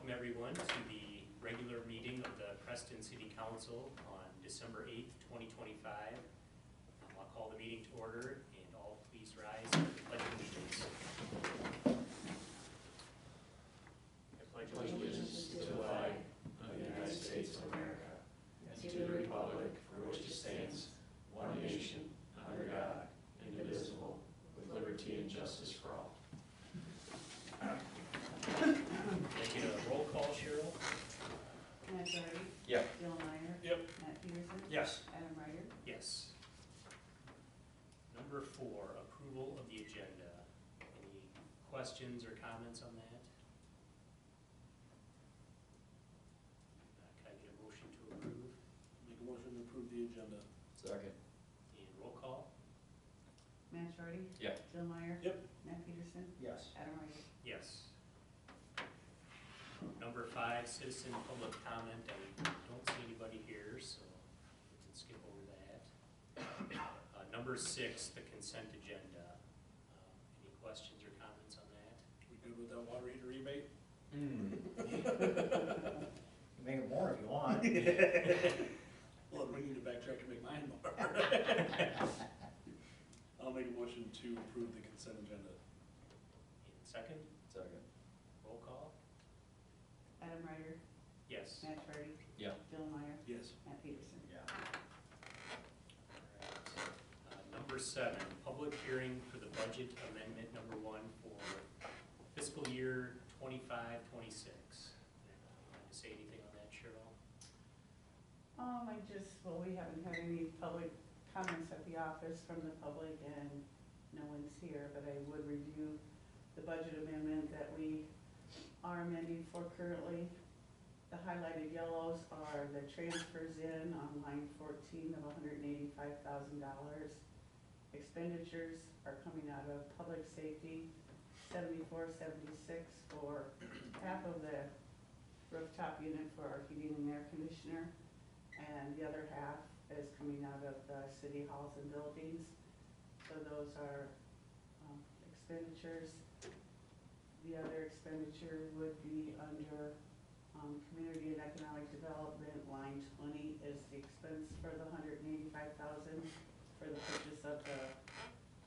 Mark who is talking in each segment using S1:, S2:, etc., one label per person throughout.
S1: welcome everyone to the regular meeting of the Preston City Council on December 8th, 2025. I'll call the meeting to order and all please rise for the Pledge of Allegiance. I pledge allegiance to the flag of the United States of America and to the republic for which it stands, one nation, under God, indivisible, with liberty and justice for all. Making a roll call, Cheryl.
S2: Matt Doherty.
S3: Yep.
S2: Bill Meyer.
S3: Yep.
S2: Matt Peterson.
S3: Yes.
S2: Adam Ryder.
S1: Yes. Number 4, approval of the agenda. Any questions or comments on that? Can I get a motion to approve?
S4: Make a motion to approve the agenda.
S3: Second.
S1: And roll call?
S2: Matt Doherty.
S3: Yep.
S2: Bill Meyer.
S4: Yep.
S2: Matt Peterson.
S3: Yes.
S2: Adam Ryder.
S1: Yes. Number 5, citizen public comment. I don't see anybody here, so we can skip over that. Number 6, the consent agenda. Any questions or comments on that?
S4: We good with that water heater rebate?
S3: Make it more if you want.
S4: Well, we need to backtrack to make mine more. I'll make a motion to approve the consent agenda.
S1: And second,
S3: Second.
S1: roll call?
S2: Adam Ryder.
S1: Yes.
S2: Matt Doherty.
S3: Yep.
S2: Bill Meyer.
S4: Yes.
S2: Matt Peterson.
S3: Yeah.
S1: Number 7, public hearing for the budget amendment number 1 for fiscal year 25-26. Want to say anything on that, Cheryl?
S2: We haven't had any public comments at the office from the public and no one's here, but I would review the budget amendment that we are amending for currently. The highlighted yellows are the transfers in on line 14 of $185,000. Expenditures are coming out of public safety, 7476 for half of the rooftop unit for our heating and air conditioner, and the other half is coming out of the city halls and buildings. So those are expenditures. The other expenditure would be under community and economic development. Line 20 is the expense for the $185,000 for the purchase of the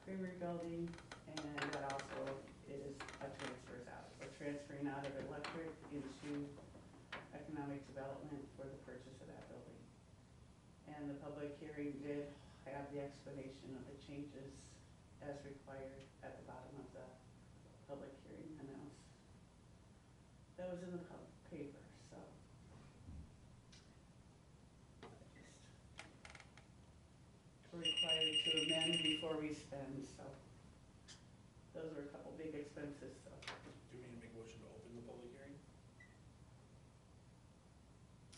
S2: creamery building, and that also is a transfers out. We're transferring out of electric into economic development for the purchase of that building. And the public hearing did have the explanation of the changes as required at the bottom of the public hearing announced. That was in the paper, so. We're required to amend before we spend, so. Those are a couple big expenses, so.
S4: Do we need to make a motion to open the public hearing?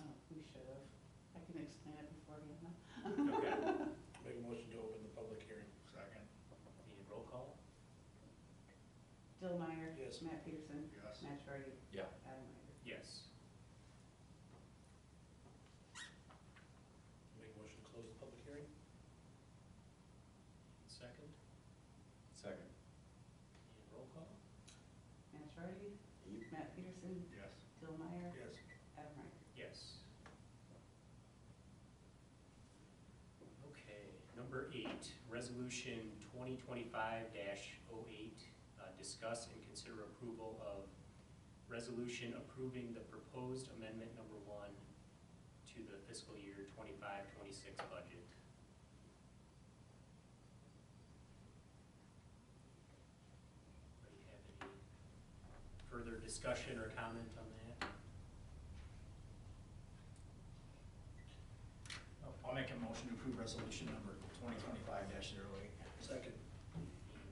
S2: Oh, we should have. I can explain it beforehand.
S1: Okay.
S4: Make a motion to open the public hearing. Second.
S1: Need roll call?
S2: Bill Meyer.
S4: Yes.
S2: Matt Peterson.
S4: Yes.
S2: Matt Doherty.
S3: Yeah.
S2: Adam Ryder.
S1: Yes.
S4: Make a motion to close the public hearing.
S1: Second,
S3: Second.
S1: and roll call?
S2: Matt Doherty. Matt Peterson.
S4: Yes.
S2: Bill Meyer.
S4: Yes.
S2: Adam Ryder.
S1: Yes. Okay, number 8, resolution 2025-08, discuss and consider approval of resolution approving the proposed amendment number 1 to the fiscal year 25-26 budget. Anybody have any further discussion or comment on that?
S5: I'll make a motion to approve resolution number 2025-08.
S4: Second.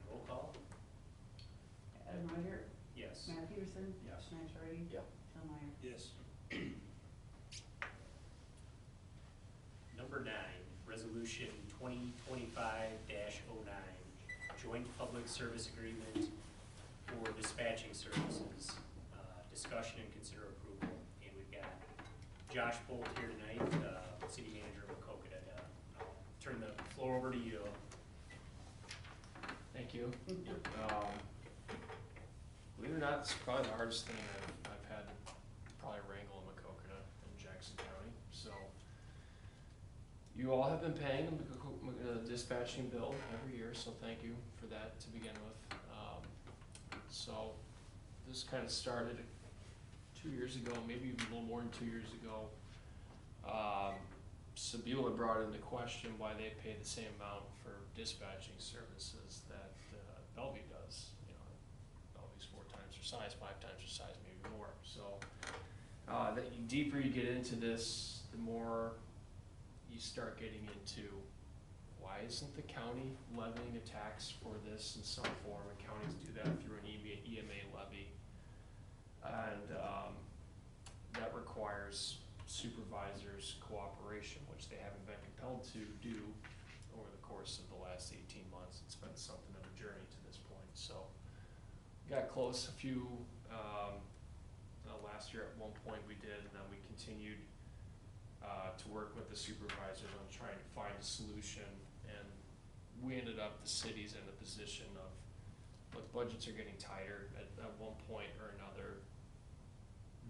S1: Roll call?
S2: Adam Ryder.
S1: Yes.
S2: Matt Peterson.
S5: Yes.
S2: Matt Doherty.
S3: Yeah.
S2: Bill Meyer.
S4: Yes.
S1: Number 9, resolution 2025-09, joint public service agreement for dispatching services. Discussion and consider approval. And we've got Josh Bolt here tonight, city manager of Wacokota. I'll turn the floor over to you.
S6: Thank you. Believe it or not, it's probably the hardest thing I've had supply Wrangell and Macokota in Jackson County, so. You all have been paying the dispatching bill every year, so thank you for that to begin with. So this kind of started 2 years ago, maybe even a little more than 2 years ago. Sabula brought into question why they pay the same amount for dispatching services that Bellevue does. You know, Bellevue's 4 times their size, 5 times their size, maybe more. So the deeper you get into this, the more you start getting into why isn't the county levying a tax for this in some form, and counties do that through an EMA levy, and that requires supervisors' cooperation, which they haven't been compelled to do over the course of the last 18 months. It's been something of a journey to this point. So got close a few, last year at one point we did, and then we continued to work with the supervisors on trying to find a solution, and we ended up, the city's in a position of, look, budgets are getting tighter. At one point or another,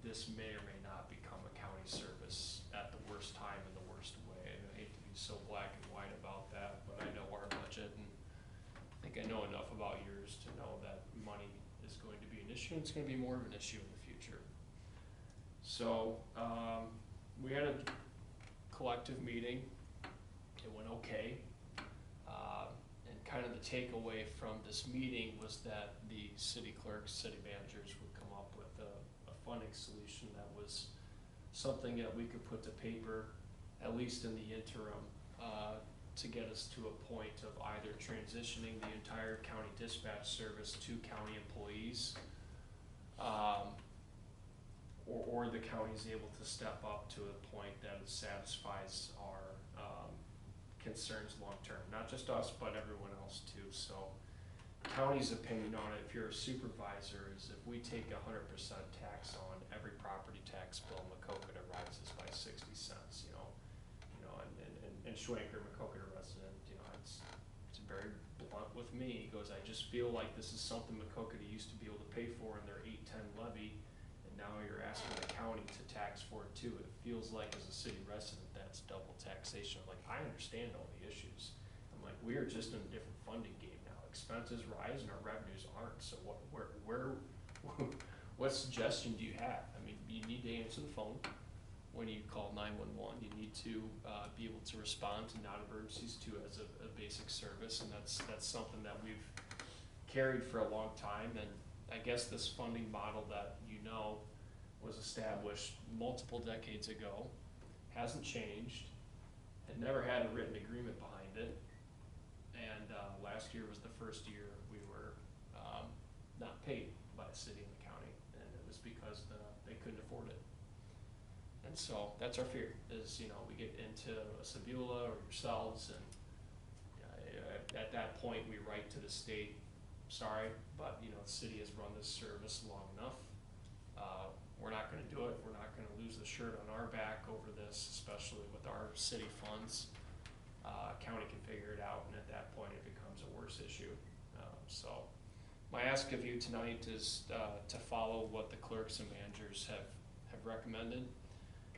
S6: this may or may not become a county service at the worst time in the worst way. And I hate to be so black and white about that, but I know our budget, and I think I know enough about yours to know that money is going to be an issue, and it's gonna be more of an issue in the future. So, we had a collective meeting. It went okay. And kind of the takeaway from this meeting was that the city clerks, city managers would come up with a funding solution that was something that we could put to paper, at least in the interim, to get us to a point of either transitioning the entire county dispatch service to county employees, or the county is able to step up to a point that it satisfies our concerns long-term, not just us, but everyone else too. So county's opinion on it, if you're a supervisor, is if we take 100% tax on every property tax bill, Macokota rises by 60 cents, and Schwenker, Macokota resident, it's very blunt with me. He goes, I just feel like this is something Macokota used to be able to pay for in their 810 levy, and now you're asking the county to tax for it too. It feels like as a city resident, that's double taxation. I'm like, I understand all the issues. I'm like, we are just in a different funding game now. Expenses rise and our revenues aren't. So what suggestion do you have? I mean, you need to answer the phone when you call 911. You need to be able to respond to non-emergencies too as a basic service, and that's something that we've carried for a long time. And I guess this funding model that was established multiple decades ago, hasn't changed, had never had a written agreement behind it, and last year was the first year we were not paid by the city and the county, and it was because they couldn't afford it. And so that's our fear, is we get into a Sabula or yourselves, and at that point we write to the state, sorry, but the city has run this service long enough. We're not going to do it. We're not going to lose the shirt on our back over this, especially with our city funds. County can figure it out, and at that point it becomes a worse issue. So my ask of you tonight is to follow what the clerks and managers have recommended.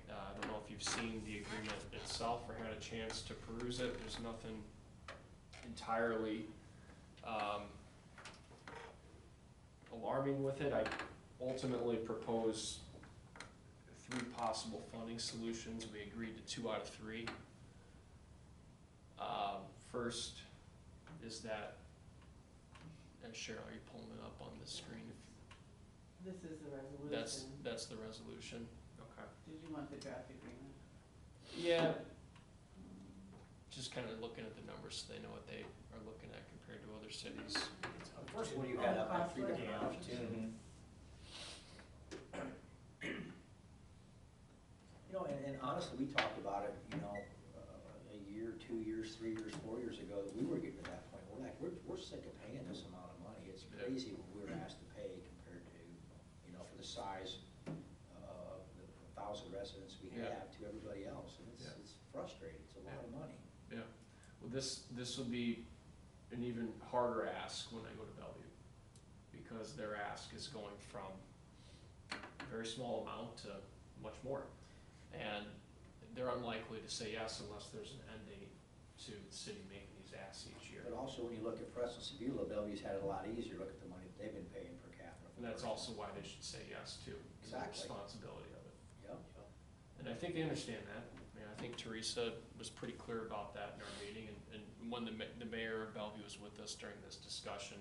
S6: I don't know if you've seen the agreement itself or had a chance to peruse it. There's nothing entirely alarming with it. I ultimately propose 3 possible funding solutions. We agreed to 2 out of 3. First is that, and Cheryl, are you pulling it up on the screen?
S2: This is the resolution.
S6: That's the resolution. Okay.
S2: Did you want the draft agreement?
S6: Yeah. Just kind of looking at the numbers so they know what they are looking at compared to other cities.
S3: The first one you had up had 3 different options. And honestly, we talked about it, a year, 2 years, 3 years, 4 years ago, that we were getting to that point. We're like, we're sick of paying this amount of money. It's crazy what we were asked to pay compared to, for the size of the 1,000 residents we have to everybody else. And it's frustrating. It's a lot of money.
S6: Yeah. Well, this will be an even harder ask when I go to Bellevue, because their ask is going from a very small amount to much more. And they're unlikely to say yes unless there's an end date to the city making these asks each year.
S3: But also, when you look at Preston Sebula, Bellevue's had it a lot easier, look at the money that they've been paying per capita.
S6: And that's also why they should say yes too, because of the
S3: Exactly.
S6: responsibility of it.
S3: Yep.
S6: And I think they understand that. I mean, I think Teresa was pretty clear about that in our meeting, and when the mayor of Bellevue was with us during this discussion,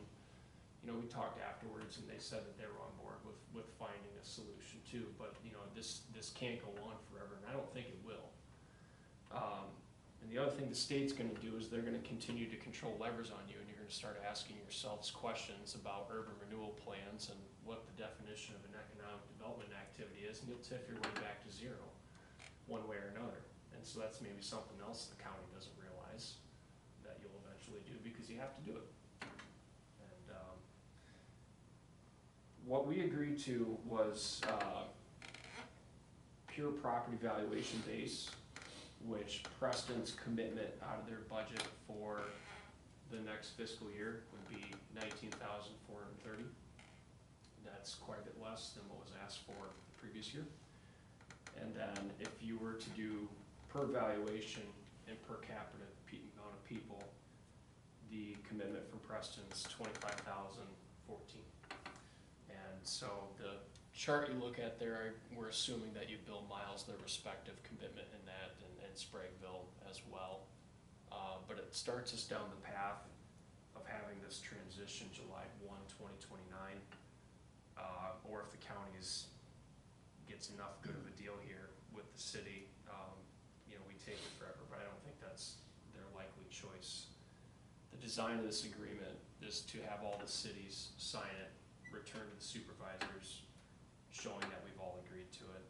S6: you know, we talked afterwards, and they said that they were on board with finding a solution too, but, you know, this can't go on forever, and I don't think it will. And the other thing the state's gonna do is they're gonna continue to control levers on you, and you're gonna start asking yourselves questions about urban renewal plans and what the definition of an economic development activity is, and you'll tip your way back to zero, one way or another. And so that's maybe something else the county doesn't realize that you'll eventually do, because you have to do it. And, what we agreed to was, pure property valuation base, which Preston's commitment out of their budget for the next fiscal year would be $19,430. That's quite a bit less than what was asked for the previous year. And then if you were to do per valuation and per capita amount of people, the commitment from Preston's $25,014. And so the chart you look at there, we're assuming that you bill miles their respective commitment in that, and Spragueville as well. But it starts us down the path of having this transition July 1, 2029. Or if the county's gets enough good of a deal here with the city, you know, we take it forever, but I don't think that's their likely choice. The design of this agreement is to have all the cities sign it, return to the supervisors, showing that we've all agreed to it,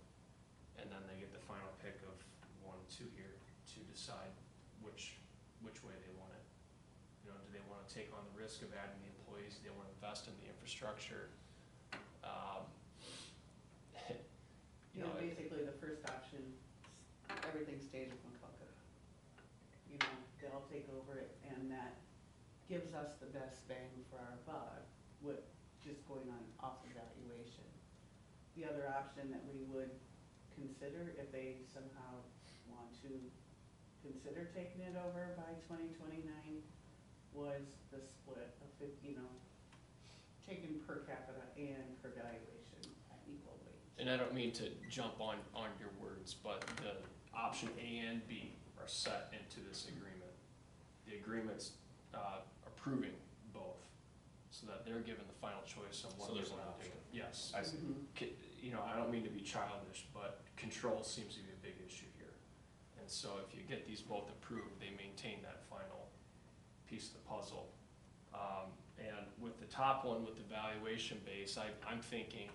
S6: and then they get the final pick of 1 and 2 here to decide which way they want it. You know, do they want to take on the risk of adding the employees? Do they want to invest in the infrastructure?
S2: You know, basically the first option, everything stays with McCullough. You know, they'll take over it, and that gives us the best bang for our buck with just going on off evaluation. The other option that we would consider, if they somehow want to consider taking it over by 2029, was the split of 50, you know, taking per capita and per valuation at equal weight.
S6: And I don't mean to jump on your words, but the option A and B are set into this agreement. The agreement's approving both, so that they're given the final choice on what
S1: So
S6: they
S1: there's an
S6: want to do.
S1: option.
S6: Yes.
S1: I see.
S6: You know, I don't mean to be childish, but control seems to be a big issue here. And so if you get these both approved, they maintain that final piece of the puzzle. And with the top one, with the valuation base, I'm thinking,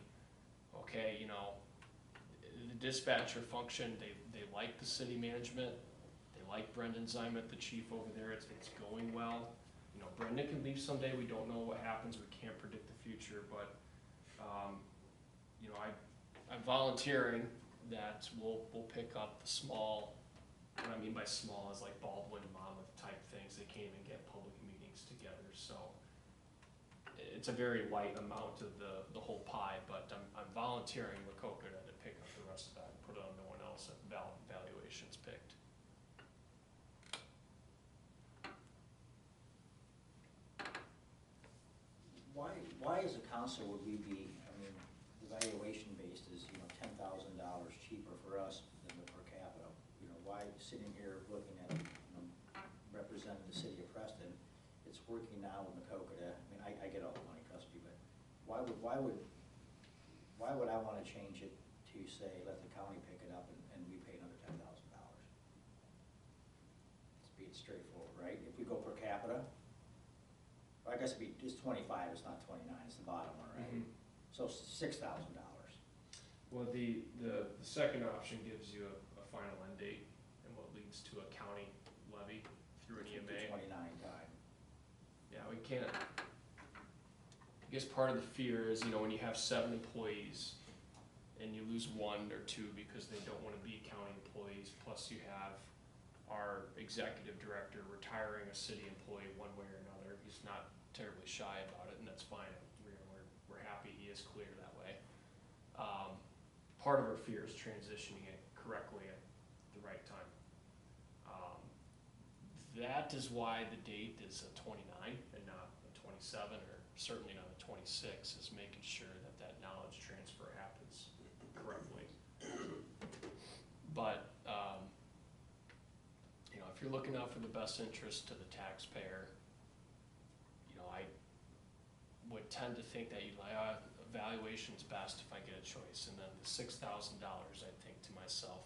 S6: okay, you know, the dispatcher function, they like the city management, they like Brendan Zimet, the chief over there, it's going well. You know, Brendan can leave someday, we don't know what happens, we can't predict the future, but, you know, I'm volunteering that we'll pick up the small, what I mean by small is like Baldwin, Monmouth type things, they can't even get public meetings together, so it's a very light amount of the whole pie, but I'm volunteering Wacokota to pick up the rest of that and put it on no one else if valuation's picked.
S3: Why as a council would we be, I mean, the valuation based is, you know, $10,000 cheaper for us than the per capita. You know, why sitting here looking at, you know, representing the city of Preston, it's working now with Wacokota. I mean, I get all the money, trust me, but why would I wanna change it to say, let the county pick it up and we pay another $10,000? Let's be straightforward, right? If we go per capita, I guess it's 25, it's not 29, it's the bottom one, right?
S6: Mhm.
S3: So $6,000.
S6: Well, the second option gives you a final end date and what leads to a county levy through an EMA.
S3: 29 time.
S6: Yeah, we can't, I guess part of the fear is, you know, when you have 7 employees and you lose 1 or 2 because they don't wanna be county employees, plus you have our executive director retiring a city employee one way or another, he's not terribly shy about it, and that's fine. We're happy he is clear that way. part of our fear is transitioning it correctly at the right time. That is why the date is a 29 and not a 27, or certainly not a 26, is making sure that that knowledge transfer happens correctly. But, you know, if you're looking out for the best interest to the taxpayer, you know, I would tend to think that you'd like, evaluation's best if I get a choice. And then the $6,000, I think to myself,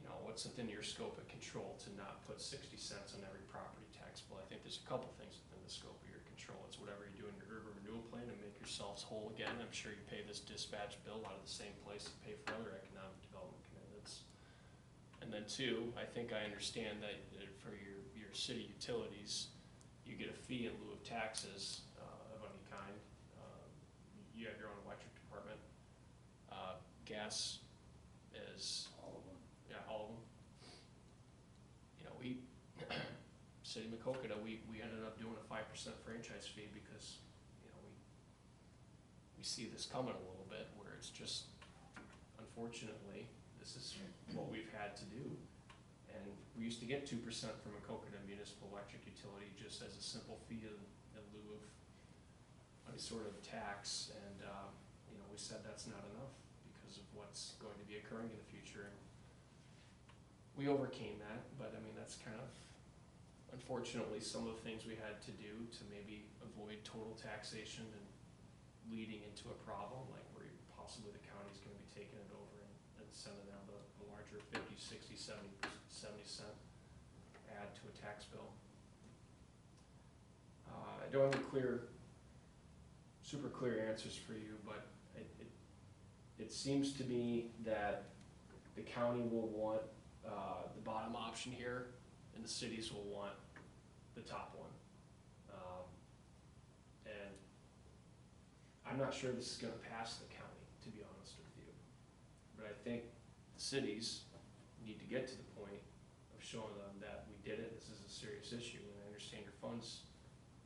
S6: you know, what's within your scope of control to not put 60 cents on every property tax bill? I think there's a couple things within the scope of your control. It's whatever you do in your urban renewal plan to make yourselves whole again. I'm sure you pay this dispatch bill out of the same place you pay for other economic development commitments. And then two, I think I understand that for your city utilities, you get a fee in lieu of taxes of any kind. You have your own electric department. Gas is,
S3: All of them.
S6: yeah, all of them. You know, City of Macokota, we ended up doing a 5% franchise fee because, you know, we see this coming a little bit where it's just, unfortunately, this is what we've had to do. And we used to get 2% from Macokota Municipal Electric Utility just as a simple fee in lieu of any sort of tax. And, you know, we said that's not enough because of what's going to be occurring in the future. And we overcame that, but I mean, that's kind of, unfortunately, some of the things we had to do to maybe avoid total taxation and leading into a problem, like where possibly the county's gonna be taking it over and sending out a larger 50, 60, 70 cent add to a tax bill. I don't have any super clear answers for you, but it seems to me that the county will want the bottom option here, and the cities will want the top one. And I'm not sure this is gonna pass the county, to be honest with you. But I think the cities need to get to the point of showing them that we did it, this is a serious issue, and I understand your funds,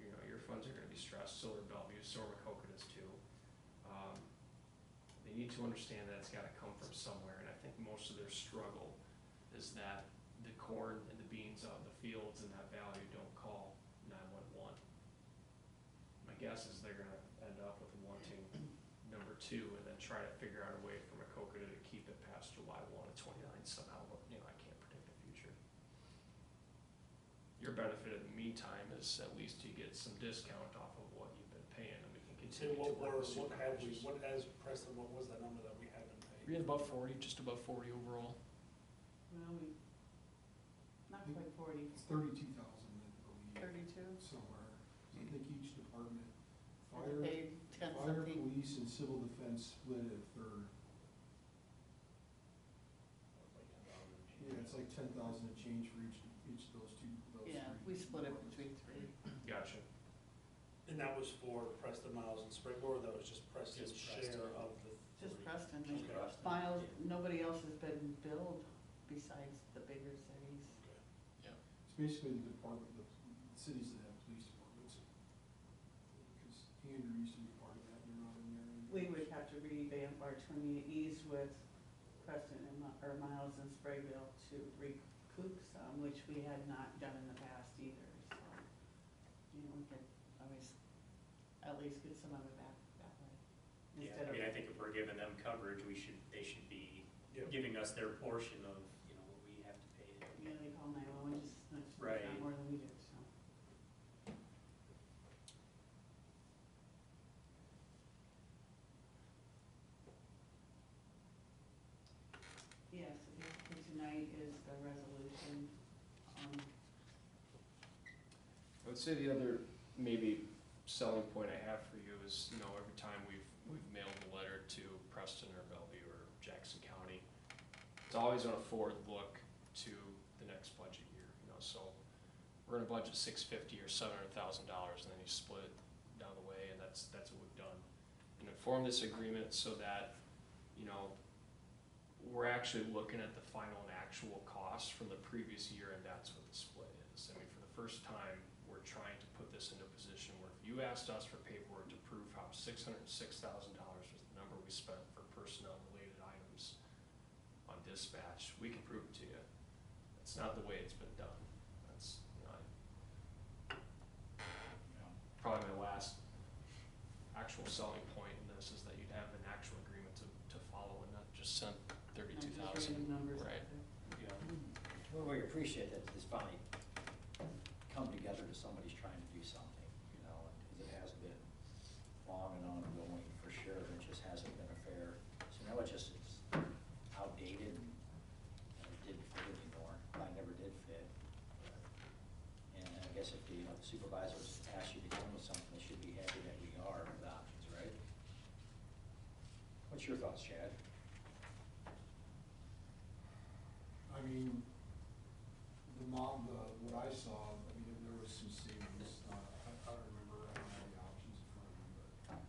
S6: you know, your funds are gonna be stressed, so are Bellevue, so are Macokota's too. They need to understand that it's gotta come from somewhere, and I think most of their struggle is that the corn and the beans out in the fields in that valley don't call 911. My guess is they're gonna end up with wanting number 2 and then try to figure out a way for Macokota to keep it past July 1 of 29 somehow, but you know, I can't predict the future. Your benefit in the meantime is at least you get some discount off of what you've been paying, and we can
S4: Say,
S6: continue to work with
S4: what
S6: supervisors.
S4: has Preston, what was that number that we had been
S6: We
S4: paying?
S6: had about 40, just above 40 overall.
S2: Well, not quite 40,
S7: It's 32,000, I believe,
S2: 32.
S7: somewhere. I think each department,
S2: They
S7: fire,
S2: paid 10
S7: fire,
S2: something.
S7: police, and civil defense split it a third. Yeah, it's like 10,000 a change for each of those two, those three.
S2: Yeah, we split it between 3.
S6: Gotcha.
S4: And that was for Preston, Miles, and Springmore, or that was just Preston's
S6: Just Preston.
S4: share of the?
S2: Just
S4: 40?
S2: Preston.
S4: Okay.
S3: Preston.
S2: Miles, nobody else has been billed besides the bigger cities.
S7: It's basically the department, the cities that have police departments. Because Andrew used to be part of that, and you're not in there anymore.
S2: We would have to revamp our 28Es with Preston and Miles and Sprayville to recoup some, which we had not done in the past either, so. You know, we could always at least get some of it back that way.
S1: Yeah,
S2: Instead
S1: I mean, I
S2: of,
S1: think if we're giving them coverage, they should be
S4: Yeah.
S1: giving us their portion of, you know, what we have to pay.
S2: you know, they call 911, just, that's
S1: Right.
S2: not more than we do, so. Yes, the tonight is the resolution,
S6: I would say the other maybe selling point I have for you is, you know, every time we've mailed a letter to Preston or Bellevue or Jackson County, it's always on a forward look to the next budget year, you know, so we're gonna budget $650,000 or $700,000, and then you split it down the way, and that's what we've done. And inform this agreement so that, you know, we're actually looking at the final and actual costs from the previous year, and that's what the split is. I mean, for the first time, we're trying to put this into a position where if you asked us for paperwork to prove how $606,000 was the number we spent for personnel related dispatch, we can prove it to you. It's not the way it's been done. That's, you know, probably my last actual selling point in this is that you'd have an actual agreement to follow and not just send
S2: Not just
S6: 32,000.
S2: random numbers out
S6: Right.
S2: there.
S4: Yeah.
S3: Well, we appreciate that this finally come together to somebody's trying to do something, you know, because it has been long and ongoing for sure, and it just hasn't been a fair, so now it's outdated and it didn't fit anymore. I never did fit. And I guess if the, you know, the supervisors ask you to come with something, they should be happy that we are with options, right? What's your thoughts, Chad?
S7: I mean, what I saw, I mean, there was some savings, I don't remember, I don't have the options in front of me, but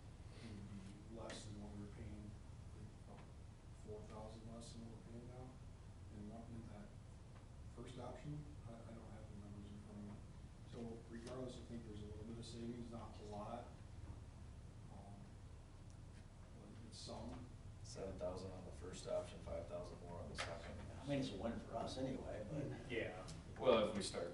S7: it would be less than what we were paying, about 4,000 less than what we're paying now. And what in that first option, I don't have the numbers in front of me. So regardless, I think there's a little bit of savings, not a lot. But it's some.
S1: 7,000 on the first option, 5,000 more on the second.
S3: I mean, it's a win for us anyway, but.
S1: Yeah, well, if we start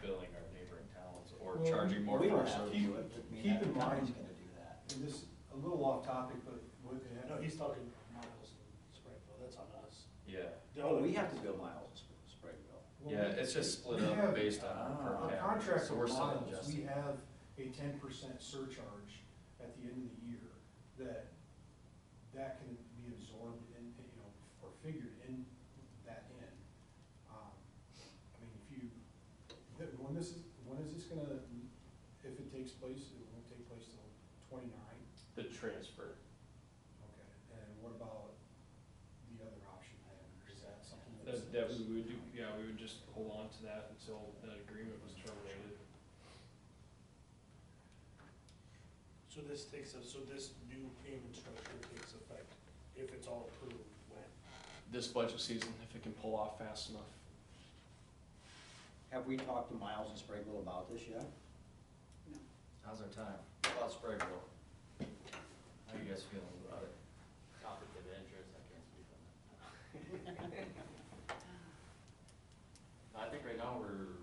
S1: billing our neighboring towns or
S7: Well,
S1: charging more
S3: We
S1: for
S3: don't
S1: our
S3: have to
S1: service.
S3: do it, I mean,
S7: keep
S3: that
S7: in mind-
S3: county's gonna do that.
S7: And this, a little off topic, but what they have.
S4: No, he's talking Miles and Springville, that's on us.
S1: Yeah,
S3: Oh, we have to build miles in Spragueville.
S7: Well,
S1: yeah, it's just split
S7: we
S1: up
S7: have-
S1: based on per
S7: A
S1: capita,
S7: contract
S1: so
S7: for
S1: we're still
S7: miles, we
S1: adjusting.
S7: have a 10% surcharge at the end of the year that can be absorbed in, you know, or figured in that end. I mean, if you, when is this gonna, if it takes place, it won't take place till 29?
S6: The transfer.
S7: Okay, and what about the other option then? Is that something
S6: That we would do, yeah, we would just hold on to that until that agreement was terminated.
S4: So this new payment structure takes effect if it's all approved when?
S6: This budget season, if it can pull off fast enough.
S3: Have we talked to Miles and Spragueville about this yet?
S2: No.
S1: How's our time? About Spragueville. How you guys feeling about it?
S8: Conflict of interest, I can't speak on that. I think right now we're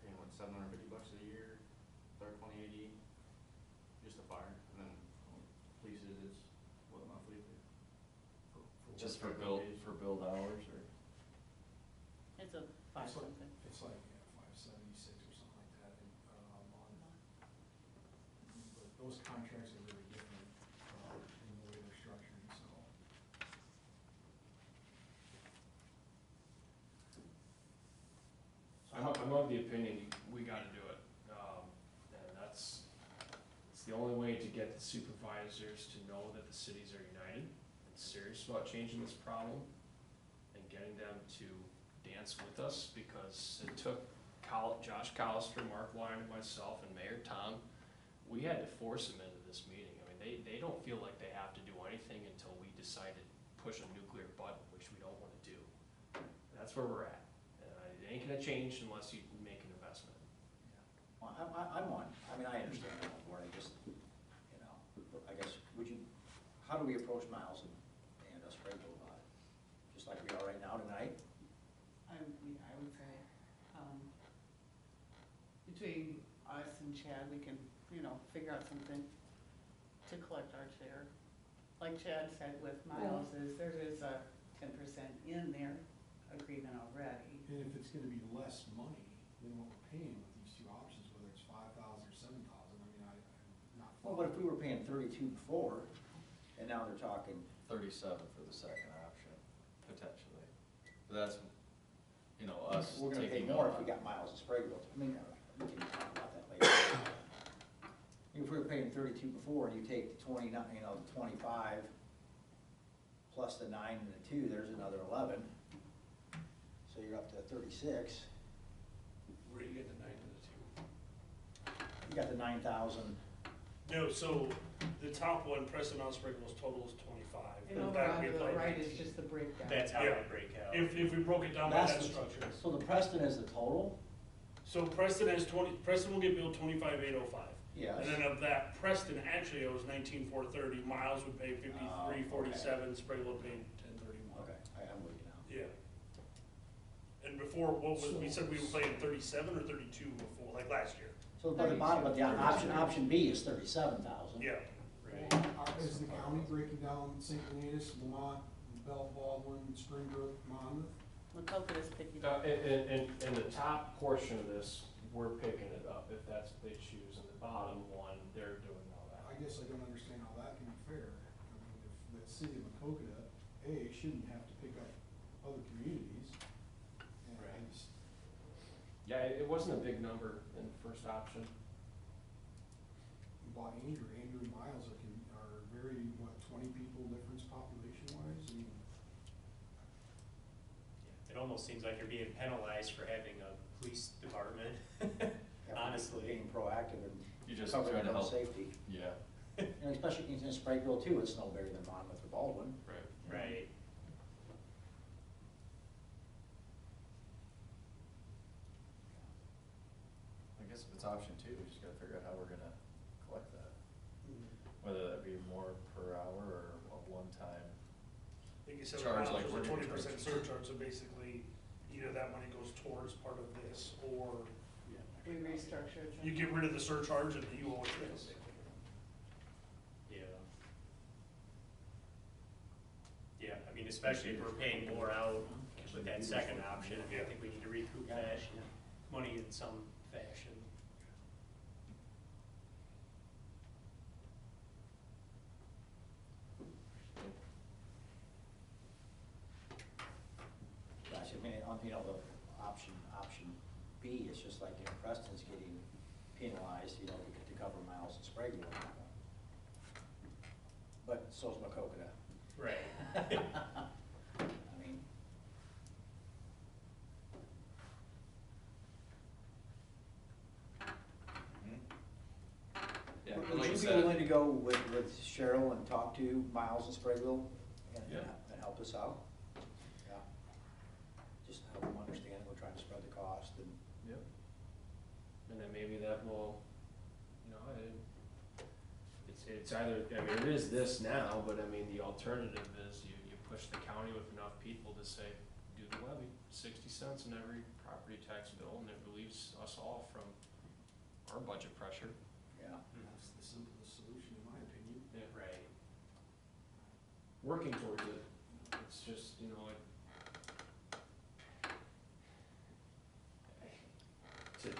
S8: paying, what, $750 a year, they're 2080, just the fire, and then leases is what monthly?
S1: Just for build hours or?
S2: It's a five
S7: It's like-
S2: something.
S7: It's like, yeah, 576 or something like that, a month. But those contracts are very different, in the way they're structured, so.
S6: I'm of the opinion we gotta do it. And it's the only way to get the supervisors to know that the cities are united and serious about changing this problem and getting them to dance with us, because it took Josh Callister, Mark Wine, and myself, and Mayor Tom, we had to force them into this meeting. I mean, they don't feel like they have to do anything until we decide to push a nuclear button, which we don't wanna do. That's where we're at. It ain't gonna change unless you make an investment.
S3: Well, I'm one, I mean, I understand that, Ward, I just, you know, I guess, how do we approach Miles and Spragueville about it? Just like we are right now tonight?
S2: I would say, between us and Chad, we can, you know, figure out something to collect our share. Like Chad said with Miles, there is a 10% in their agreement already.
S7: And if it's gonna be less money than what we're paying with these two options, whether it's 5,000 or 7,000, I mean, I'm not.
S3: Well, but if we were paying 32 before, and now they're talking,
S1: 37 for the second option, potentially. But that's, you know, us
S3: we're gonna pay
S1: taking
S3: more if
S1: on.
S3: we got Miles and Spragueville, I mean, we can talk about that later. If we were paying 32 before, and you take the 29, you know, the 25, plus the 9 and the 2, there's another 11. So you're up to 36.
S4: Where do you get the 9 to the 2?
S3: You got the 9,000.
S4: No, so the top one, Preston Mountain Springville's total is 25.
S2: And
S4: but
S2: over
S4: that
S2: on
S4: we
S2: the
S4: applied
S2: right
S4: 19.
S2: is just the breakdown.
S5: That's how
S4: Yeah.
S5: they break out.
S4: If we broke it down by
S3: That's
S4: that
S3: the-
S4: structure.
S3: So the Preston is the total?
S4: So Preston Preston will get billed 25,805.
S3: Yes.
S4: And then of that, Preston actually owes 19,430, Miles would pay 53,47, Springville would pay 1031.
S3: Okay, I'm with you now.
S4: Yeah. And before, what was, we said we were paying 37 or 32 before, like last year?
S3: So, but the bottom, but the option B is 37,000.
S4: Yeah.
S7: Is the county breaking down St. Lenis, Lamont, Bell Baldwin, Springbrook, Monmouth?
S2: Macoka's picking up.
S6: And the top portion of this, we're picking it up if that's what they choose, and the bottom one, they're doing all that.
S7: I guess I don't understand how that can be fair. I mean, if the city of Macokota, shouldn't have to pick up other communities. And I
S6: Right.
S7: just,
S6: Yeah, it wasn't a big number in the first option.
S7: you bought Andrew and Miles are very, 20 people difference population wise? I mean,
S1: It almost seems like you're being penalized for having a police department, honestly.
S3: Being proactive and
S8: You just
S3: covering
S8: trying to
S3: their own
S8: help.
S3: safety.
S8: Yeah.
S3: And especially in Spragueville too, it's no bigger than Monmouth or Baldwin.
S6: Right.
S1: Right.
S8: I guess if it's option two, we just gotta figure out how we're gonna collect that. Whether that be more per hour or a one-time.
S4: Like you said,
S8: Charge
S4: Miles
S8: like
S4: was
S8: we're
S4: a
S8: gonna
S4: 20%
S8: charge.
S4: surcharge, so basically, either that money goes towards part of this, or
S2: We restructured.
S4: you get rid of the surcharge and you owe it this.
S1: Yeah. Yeah, I mean, especially if we're paying more out with that second option, I mean, I think we need to recoup that money in some fashion.
S3: Gosh, I mean, on, the option B, it's just like, Preston's getting penalized, to cover Miles and Spragueville. But so's Macokota.
S1: Right.
S3: I mean,
S8: Yeah,
S3: would
S8: like
S3: you
S8: you
S3: be
S8: said,
S3: willing to go with Cheryl and talk to Miles and Spragueville and,
S8: Yeah.
S3: and help us out? Yeah. Just help them understand we're trying to spread the cost and.
S6: Yep. And then maybe that will, it's either, I mean, it is this now, but I mean, the alternative is you push the county with enough people to say, do the levy, 60 cents in every property tax bill, and it relieves us all from our budget pressure.
S3: Yeah.
S7: that's the simplest solution in my opinion.
S1: Right.
S6: Working towards it, it's just,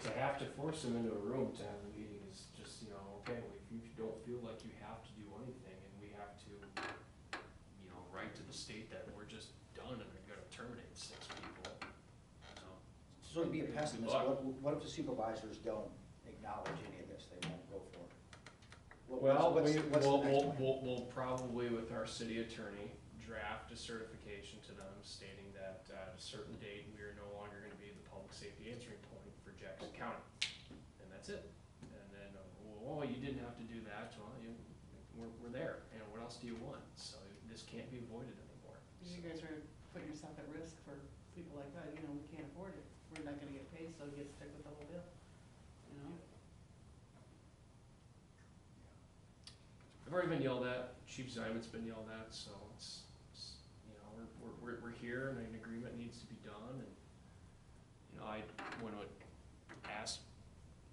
S6: to have to force them into a room to have a meeting is just, okay, well, if you don't feel like you have to do anything, and we have to, write to the state that we're just done and are gonna terminate 6 people,
S3: So to be a pessimist,
S6: luck.
S3: what if the supervisors don't acknowledge any of this, they won't go for it?
S6: Well,
S3: What's the next plan?
S6: we'll probably, with our city attorney, draft a certification to them stating that at a certain date, we are no longer gonna be the public safety answering point for Jackson County. And that's it. And then, you didn't have to do that, well, we're there, what else do you want? So this can't be avoided anymore.
S2: You guys are putting yourself at risk for people like that, we can't afford it. We're not gonna get paid, so get stuck with the whole bill,
S6: I've already been yelled at, Chief Zimon's been yelled at, so it's we're here and an agreement needs to be done, and, I want to ask,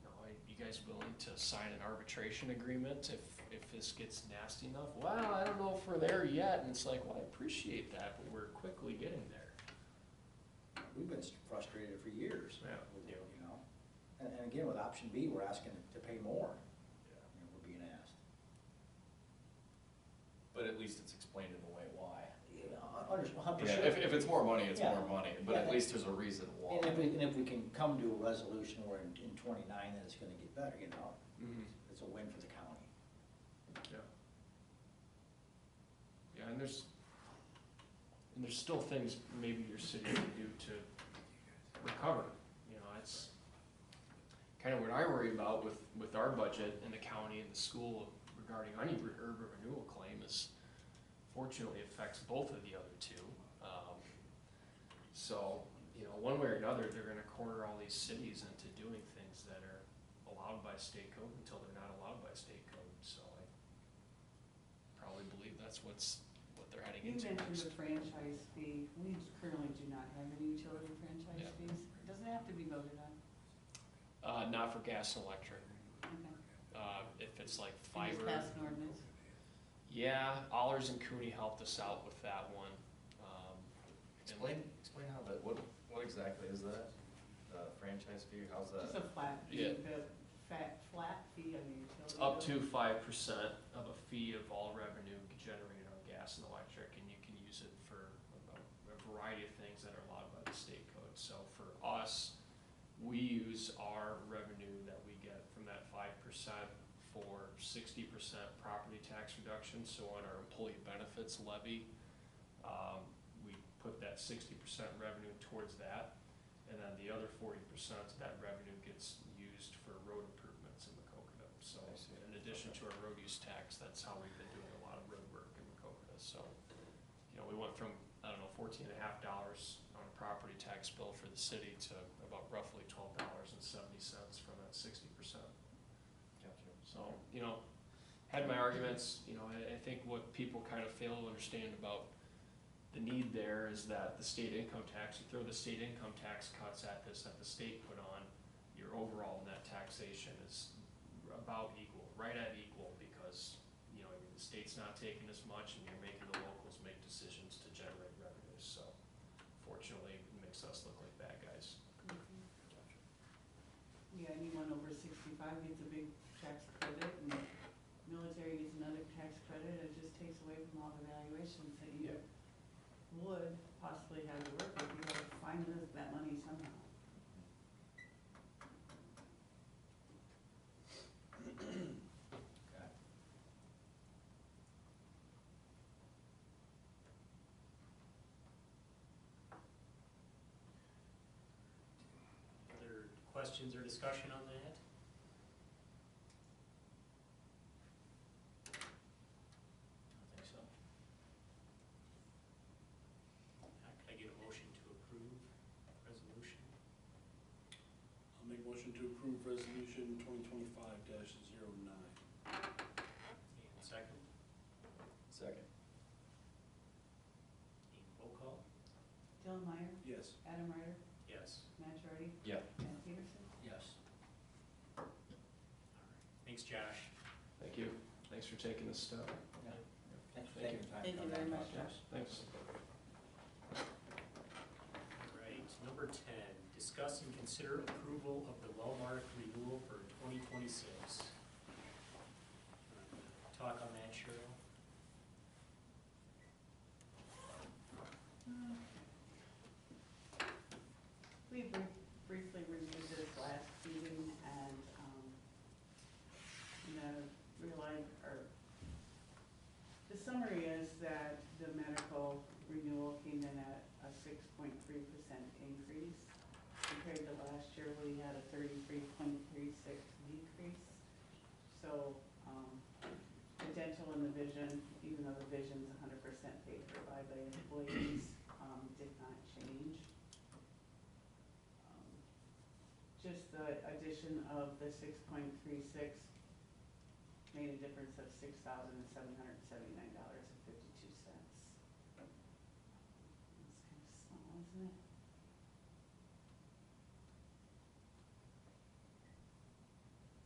S6: are you guys willing to sign an arbitration agreement if this gets nasty enough? Well, I don't know if we're there yet, and it's like, well, I appreciate that, but we're quickly getting there.
S3: We've been frustrated for years.
S6: Yeah.
S3: And again, with option B, we're asking to pay more. We're being asked.
S8: but at least it's explained in a way why.
S3: Yeah,
S8: If it's more money, it's
S3: Yeah.
S8: more money, but
S3: Yeah.
S8: at least there's a reason why.
S3: And if we can come to a resolution where in 29 that it's gonna get better, it's a win for the county.
S6: Yeah. Yeah, and there's still things maybe your city can do to recover. It's kind of what I worry about with our budget in the county and the school regarding any urban renewal claim is fortunately affects both of the other two. So, one way or another, they're gonna corner all these cities into doing things that are allowed by state code until they're not allowed by state code. So I probably believe that's what they're heading
S2: You
S6: into
S2: mentioned
S6: next.
S2: the franchise fee. We currently do not have any utility franchise
S6: Yeah.
S2: fees. Doesn't have to be voted on.
S6: Not for gas and electric.
S2: Okay.
S6: If it's like
S2: Can you
S6: fiber.
S2: pass an ordinance?
S6: Yeah, Allers and Cooney helped us out with that one. And
S1: Explain how that, what exactly is that? The franchise fee, how's
S2: Just
S1: that?
S2: a flat
S6: Yeah.
S2: fee, the flat fee on the utility.
S6: It's up to
S2: bill.
S6: 5% of a fee of all revenue generated on gas and electric, and you can use it for a variety of things that are allowed by the state code. So for us, we use our revenue that we get from that 5% for 60% property tax reduction. So on our employee benefits levy, we put that 60% revenue towards that. And then the other 40% of that revenue gets used for road improvements in Macokota. So
S1: I see.
S6: in addition to our road use tax, that's how we've been doing a lot of road work in Macokota. So, we went from, $14.50 on a property tax bill for the city to about roughly $12.70 from that 60%.
S1: Gotcha.
S6: So, had my arguments, I think what people kind of fail to understand about the need there is that the state income tax, you throw the state income tax cuts at this that the state put on, your overall net taxation is about equal, right at equal, because, the state's not taking as much and you're making the locals make decisions to generate revenues, so fortunately, it makes us look like bad guys.
S2: Yeah, anyone over 65 gets a big tax credit, and military gets another tax credit. It just takes away from all the valuations that you would possibly have to work with. You gotta find that money somehow.
S3: Okay.
S1: Other questions or discussion on that? I think so. Could I get a motion to approve resolution?
S4: I'll make motion to approve resolution 2025-09.
S1: And second?
S3: Second.
S1: And roll call?
S2: Dylan Meyer,
S4: Yes.
S2: Adam Ryder,
S1: Yes.
S2: Matt Jardy,
S1: Yeah.
S2: Matt Peterson.
S3: Yes.
S1: All right. Thanks, Josh.
S6: Thank you. Thanks for taking this step.
S3: Yeah. Thanks for
S6: Thank
S3: taking the time. to
S2: Thank
S3: come
S2: you very
S3: back
S2: much,
S3: and talk to
S2: Josh.
S3: us.
S6: Thanks.
S1: All right, number 10, discuss and consider approval of the Wellmark renewal for 2026. Talk on that, Cheryl?
S2: We briefly reviewed this last meeting and, the summary is that the medical renewal came in at a 6.3% increase. Compared to last year, we had a 33.36 decrease. So, the dental and the vision, even though the vision's 100% paid for by the employees, did not change. Just the addition of the 6.36 made a difference of $6,779.52. That's kind of small, isn't it?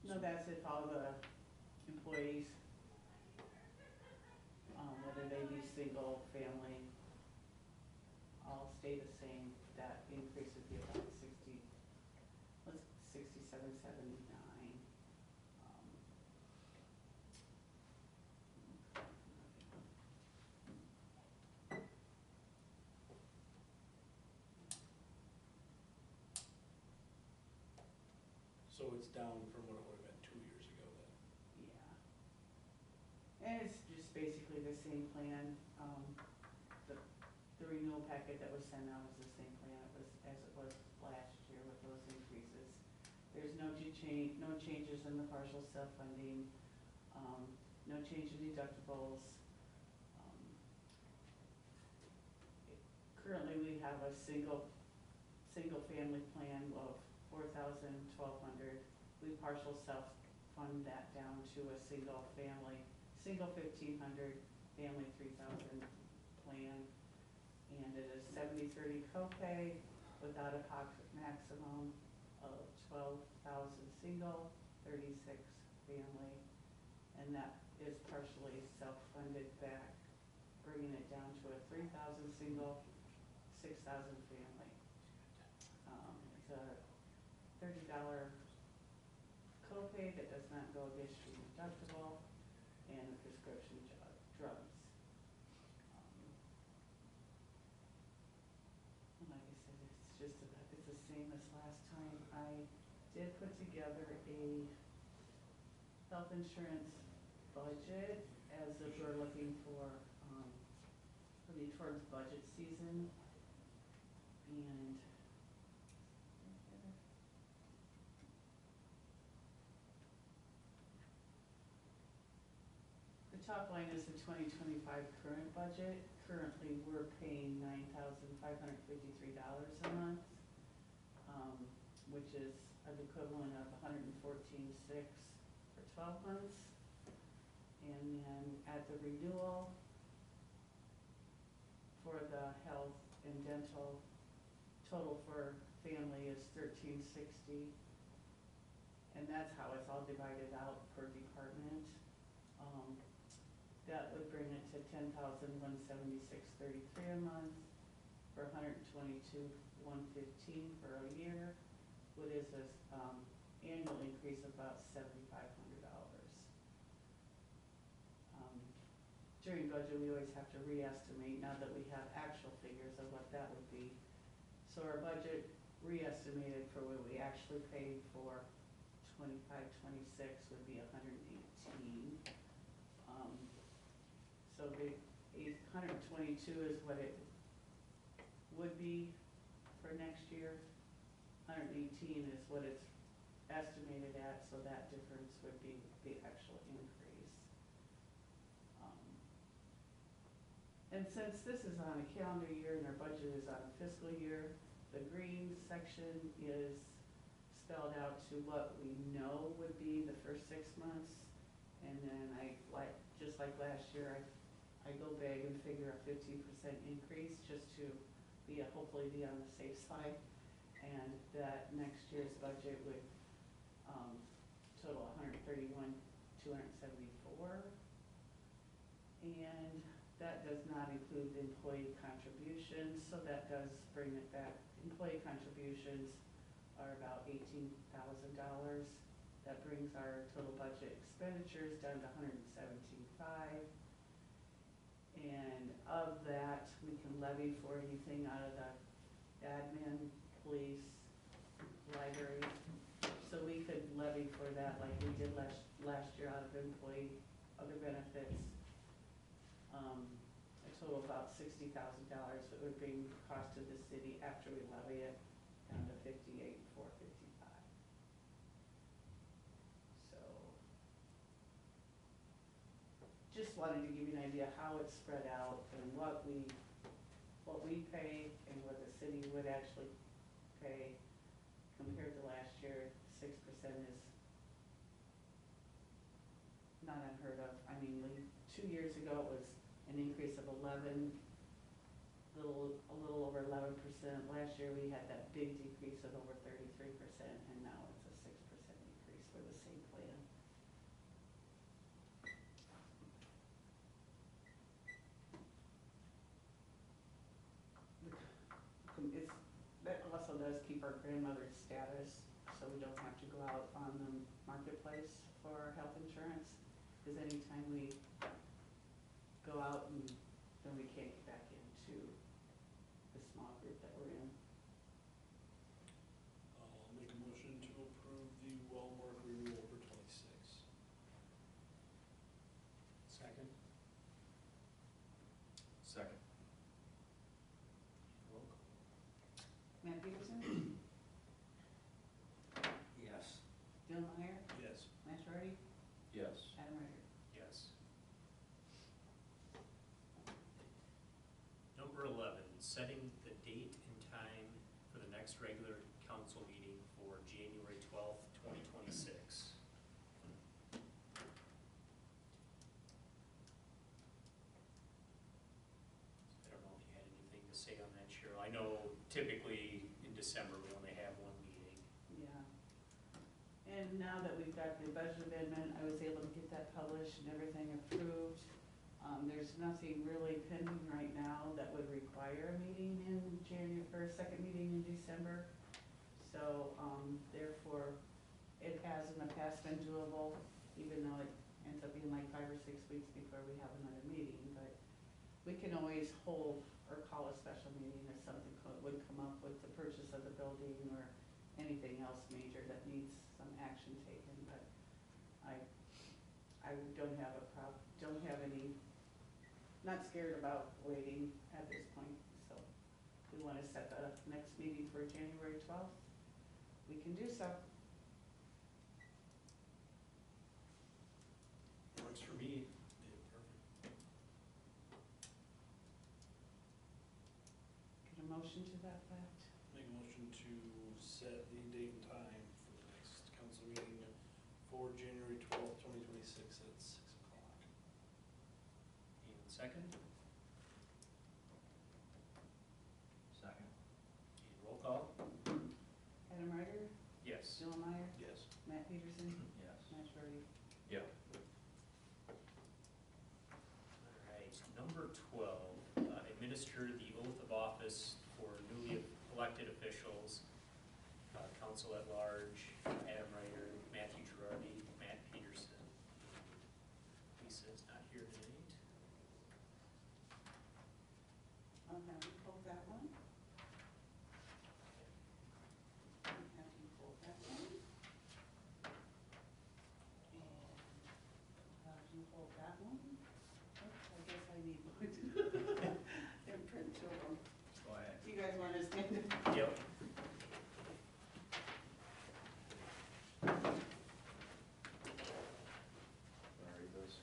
S2: No, that's if all the employees, whether they be single, family, all stay the same, that increase would be about 67.79.
S4: So it's down from what it would have been 2 years ago then?
S2: Yeah. And it's just basically the same plan. The renewal packet that was sent out is the same plan as it was last year with those increases. There's no changes in the partial self-funding, no change in deductibles. Currently, we have a single family plan of $4,000, $1,200. We partial self-fund that down to a single family, single $1,500, family $3,000, 70/30 copay with out-of-pocket maximum of 12,000 single, 36 family, and that is partially self-funded back, bringing it down to a 3,000 single, 6,000 family. It's a $30 copay that does not go against your deductible, and prescription drugs. And like I said, it's the same as last time. I did put together a health insurance budget as if we're looking for, putting towards budget season. And the top line is the 2025 current budget. Currently, we're paying $9,553 a month, which is an equivalent of $114,600 for 12 months. And then at the renewal for the health and dental, total for family is $1,360. And that's how it's all divided out per department. That would bring it to $10,176.33 a month for $122,115 for a year, what is this annual increase of about $7,500. During budget, we always have to re-estimate now that we have actual figures of what that would be. So our budget re-estimated for what we actually paid for 25-26 would be $118. So the 822 is what it would be for next year. 118 is what it's estimated at, so that difference would be the actual increase. And since this is on a calendar year and our budget is on a fiscal year, the green section is spelled out to what we know would be the first 6 months. And then just like last year, I go big and figure a 15% increase just to hopefully be on the safe side. And that next year's budget would total $131,274. And that does not include the employee contributions, so that does bring it back. Employee contributions are about $18,000. That brings our total budget expenditures down to $117,500. And of that, we can levy for anything out of the admin, police, library. So we could levy for that like we did last year out of employee, other benefits. A total of about $60,000 that would bring cost to the city after we levy it down to $58,455. So just wanted to give you an idea how it's spread out and what we pay and what the city would actually pay compared to last year. 6% is not unheard of. I mean, 2 years ago it was an increase of 11, a little over 11%. Last year we had that big decrease of over 33%, and now it's a 6% increase for the same plan. That also does keep our grandmother's status, so we don't have to go out on the marketplace for our health insurance, because anytime we go out, and then we can't get back into the small group that we're in.
S4: I'll make a motion to approve the Wellmark renewal for 26.
S5: Second?
S8: Second.
S5: Roll call.
S2: Matt Peterson?
S3: Yes.
S2: Bill Meyer?
S4: Yes.
S2: Matt Doherty?
S8: Yes.
S2: Adam Ryder?
S1: Yes. Number 11, setting the date and time for the next regular council meeting for January 12th, 2026. I don't know if you had anything to say on that, Cheryl. I know typically in December, we only have one meeting.
S2: Yeah. And now that we've got the budget amendment, I was able to get that published and everything approved. There's nothing really pending right now that would require a meeting in January, or a second meeting in December. So, therefore, it has in the past been doable, even though it ends up being like 5 or 6 weeks before we have another meeting. But we can always hold or call a special meeting if something would come up with the purchase of the building or anything else major that needs some action taken. But I don't have don't have any, not scared about waiting at this point. So we want to set the next meeting for January 12th. We can do so.
S4: Works for me. Yeah, perfect.
S2: Get a motion to that effect.
S4: Make a motion to set the date and time for the next council meeting for January 12th, 2026 at 6 o'clock.
S1: And second,
S3: Second.
S1: and roll call?
S2: Adam Ryder,
S1: Yes.
S2: Bill Meyer,
S4: Yes.
S2: Matt Peterson,
S3: Yes.
S2: Matt Shorty.
S6: Yeah.
S1: All right, number 12, administer the oath of office for newly elected officials, council at large, Adam Ryder, Matthew Girardi, Matt Peterson. Lisa is not here tonight.
S2: I'll have you pull that one. I'll have you pull that one. And I'll have you pull that one. Oops, I guess I need one. And print two of them.
S3: Go ahead.
S2: Do you guys want to stand up?
S1: Yep.
S3: Wanna read those?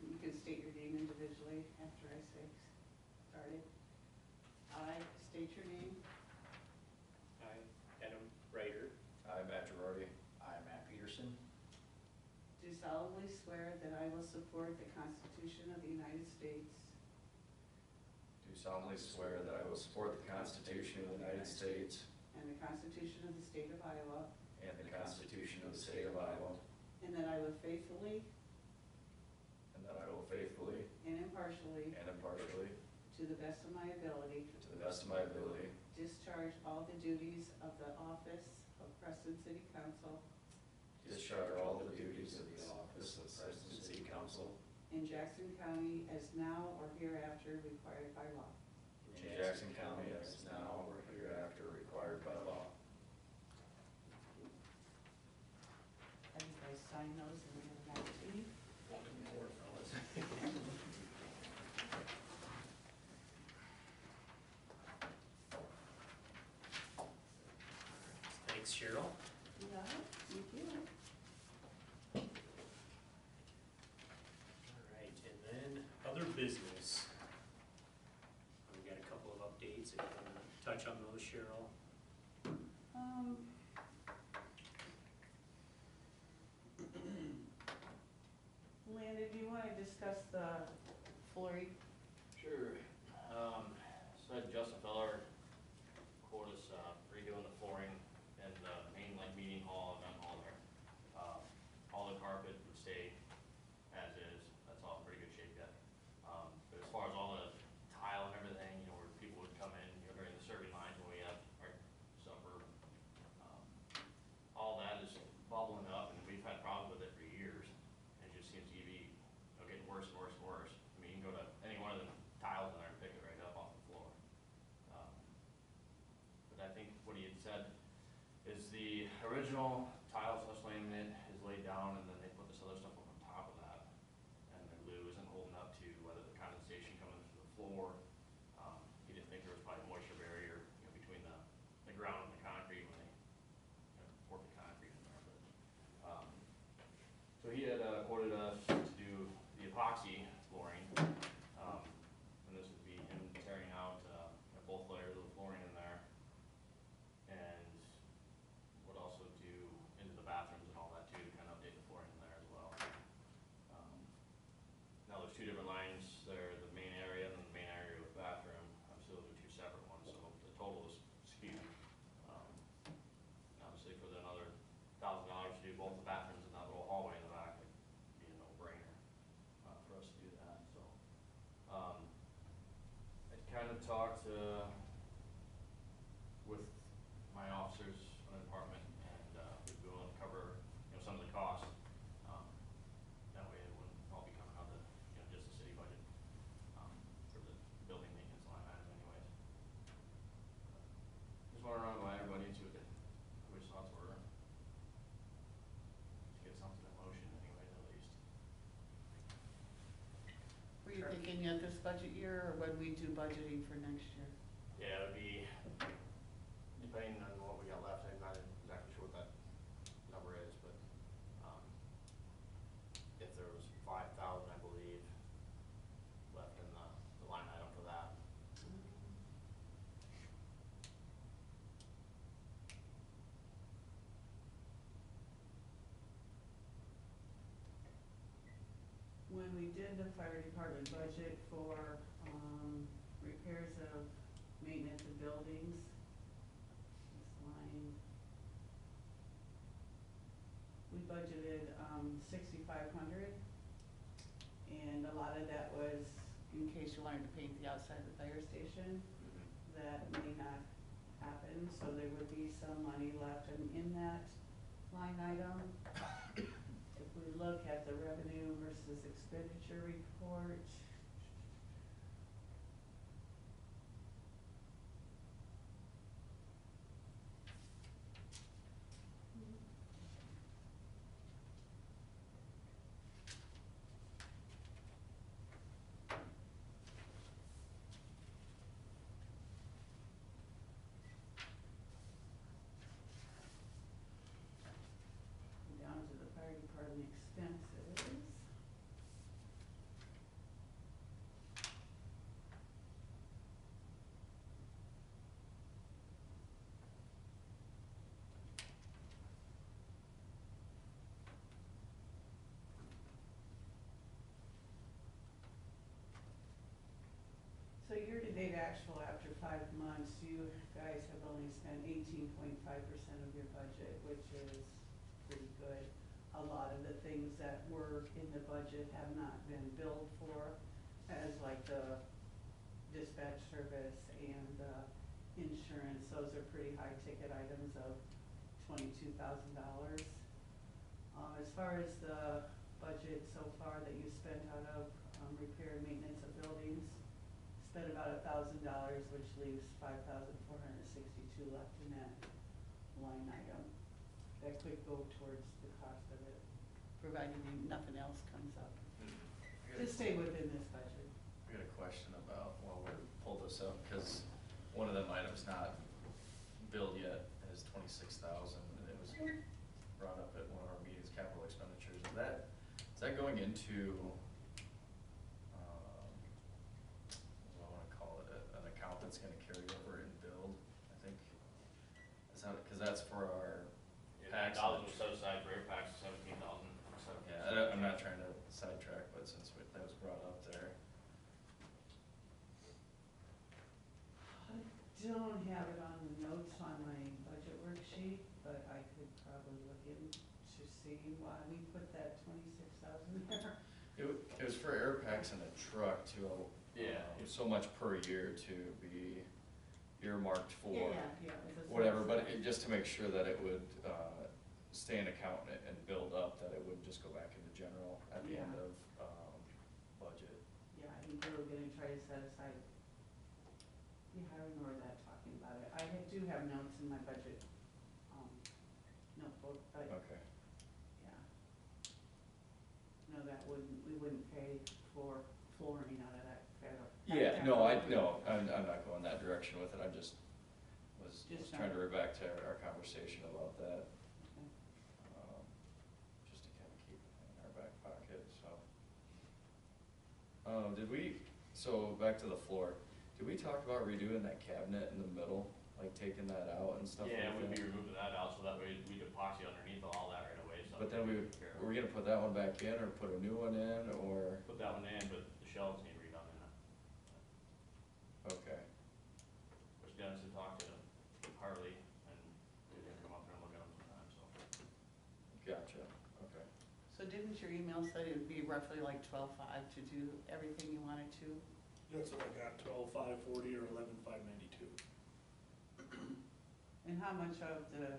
S2: You can state your name individually after I say started. I state your name,
S1: I, Adam Ryder,
S3: I, Matt Girardi. I, Matt Peterson.
S2: do solemnly swear that I will support the Constitution of the United States
S9: Do solemnly swear that I will support the Constitution of the United States
S2: and the Constitution of the State of Iowa,
S9: and the Constitution of the State of Iowa,
S2: and that I will faithfully
S9: and that I will faithfully
S2: and impartially,
S9: and impartially,
S2: to the best of my ability,
S9: to the best of my ability,
S2: discharge all the duties of the office of Preston City Council
S9: discharge all the duties of the office of Preston City Council
S2: in Jackson County as now or hereafter required by law.
S9: in Jackson County as now or hereafter required by law.
S2: Have you guys sign those and hand them back to me?
S1: thanks Cheryl.
S2: Yeah, thank you.
S1: All right, and then other business. We got a couple of updates, if you want to touch on those, Cheryl.
S2: Landon, do you want to discuss the flooring?
S8: Sure. So I had Justin Feller quote us redoing the flooring in the main like meeting hall and event hall there. All the carpet would stay as is. That's all in pretty good shape yet. But as far as all the tile and everything, you know, where people would come in, you know, during the serving lines when we have our supper, all that is bubbling up, and we've had problems with it for years. It just seems to be, you know, getting worse and worse and worse. I mean, you can go to any one of the tiles in there and pick it right up off the floor. But I think what he had said is the original tile slash laminate is laid down, and then they put this other stuff up on top of that. And the glue isn't holding up to whether the condensation coming through the floor. He didn't think there was probably moisture barrier, you know, between the ground and the concrete when they, you know, poured the concrete in there. But, so he had quoted us to do the epoxy flooring. And this would be him tearing out both layers of the flooring in there. And would also do talked, with my officers in the department, and, we'd be willing to cover, some of the costs. That way it wouldn't all be coming out of, just the city budget, for the building maintenance line item anyways. Just wanna run by everybody and see what which thoughts were. Just get something in motion anyways, at least.
S2: Were you thinking of this budget year, or when we do budgeting for next year?
S8: Yeah, it would be, depending on what we got left, I'm not exactly sure what that number is, but, if there was 5,000, I believe, left in the line item for that.
S2: When we did the fire department budget for, repairs of maintenance of buildings, this line, we budgeted, 6,500. And a lot of that was in case you wanted to paint the outside of the fire station. That may not happen, so there would be some money left in that line item. If we look at the revenue versus expenditure report, down to the fire department expenses. So year-to-date actual after 5 months, you guys have only spent 18.5% of your budget, which is pretty good. A lot of the things that were in the budget have not been billed for, as like the dispatch service and the insurance. Those are pretty high ticket items of $22,000. As far as the budget so far that you spent out of repair and maintenance of buildings, spent about $1,000, which leaves 5,462 left in that line item. That could go towards the cost of it, provided nothing else comes up. Just stay within this budget.
S9: I got a question about, while we pull this up, because one of them items not billed yet is 26,000, and it was brought up at one of our meetings, capital expenditures. Is that going into, what do I wanna call it, an account that's gonna carry over and build, I think? Is that, because that's for our
S8: Yeah,
S9: packs.
S8: dollars was set aside for air packs, 17,000.
S9: Yeah, I'm not trying to sidetrack, but since that was brought up there.
S2: I don't have it on the notes on my budget worksheet, but I could probably look in to see why we put that 26,000 there.
S9: It was for air packs in a truck to,
S8: Yeah.
S9: so much per year to be earmarked for
S2: Yeah, it's a
S9: whatever,
S2: set
S9: but
S2: aside.
S9: just to make sure that it would, stay in account and build up, that it wouldn't just go back into general at the end
S2: Yeah.
S9: of, budget.
S2: Yeah, I think we were gonna try to set aside, yeah, I remember that talking about it. Do have notes in my budget, notebook, but,
S9: Okay.
S2: yeah. No, we wouldn't pay for flooring out of that federal.
S9: Yeah, no, I'm not going that direction with it, I just was
S2: Just
S9: trying to
S2: not-
S9: revert back to our conversation about that.
S2: Okay.
S9: Just to kind of keep it in our back pocket, so. So back to the floor, did we talk about redoing that cabinet in the middle, like taking that out and stuff like that?
S8: Yeah, we'd be removing that out, so that way we'd epoxy underneath all that right away, so.
S9: But then were we gonna put that one back in, or put a new one in, or,
S8: Put that one in, but the shelves need redone in it.
S9: okay,
S8: Which Dennis had talked to Harley, and they didn't come up there and look at them sometime, so.
S9: gotcha, okay.
S2: So didn't your email say it'd be roughly like 12.5 to do everything you wanted to?
S4: That's what I got, 12,540 or 11,592.
S2: And how much of the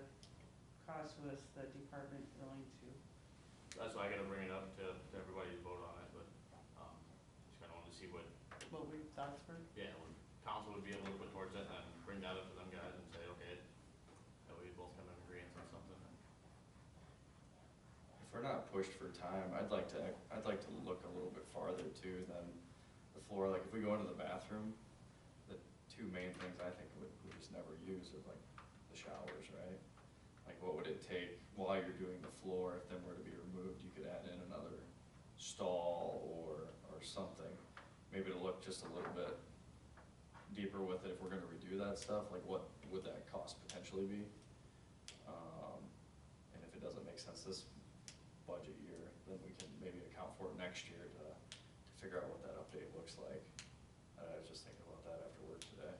S2: cost was the department willing to?
S8: That's why I gotta bring it up to everybody to vote on it, but, just kinda wanted to see what,
S2: What we thoughts were?
S8: yeah, what council would be able to put towards it, and then bring that up to them guys and say, okay, that way we both come in agreement on something.
S9: If we're not pushed for time, I'd like to look a little bit farther too than the floor. Like if we go into the bathroom, the two main things I think we just never use are like the showers, right? Like what would it take while you're doing the floor, if them were to be removed, you could add in another stall or something. Maybe to look just a little bit deeper with it, if we're gonna redo that stuff, like what would that cost potentially be? And if it doesn't make sense this budget year, then we can maybe account for it next year to figure out what that update looks like. I was just thinking about that after work today.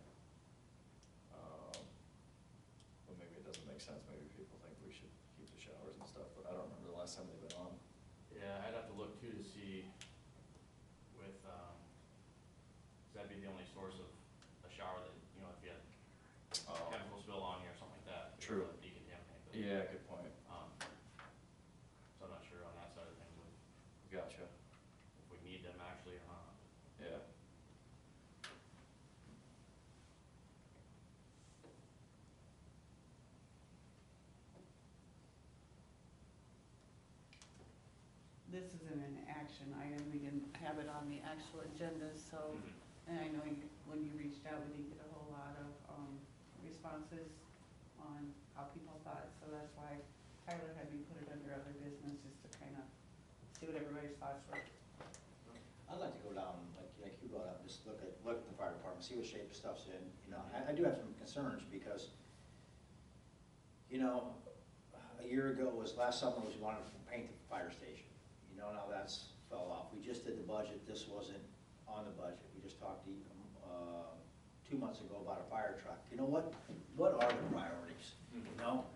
S9: But maybe it doesn't make sense, maybe people think we should keep the showers and stuff, but I don't remember the last time they've been on.
S8: Yeah, I'd have to look too to see with, 'cause that'd be the only source of a shower that, you know, if you had chemical spill on you or something like that.
S9: True.
S8: It would decontaminate them.
S9: Yeah, good point.
S8: So I'm not sure on that side of things,
S9: Gotcha.
S8: if we need them actually or not.
S9: Yeah.
S2: This isn't an action item, we didn't have it on the actual agenda, so, and I know when you reached out, we didn't get a whole lot of, responses on how people thought, so that's why Tyler had me put it under other business, just to kind of see what everybody's thoughts were.
S3: I'd like to go down, like you brought up, just look at the fire department, see what shape the stuff's in. You know, I do have some concerns because, you know, a year ago last summer was we wanted to paint the fire station. You know, now that's fell off. We just did the budget, this wasn't on the budget. We just talked 2 months ago about a fire truck. You know, what are the priorities? You know,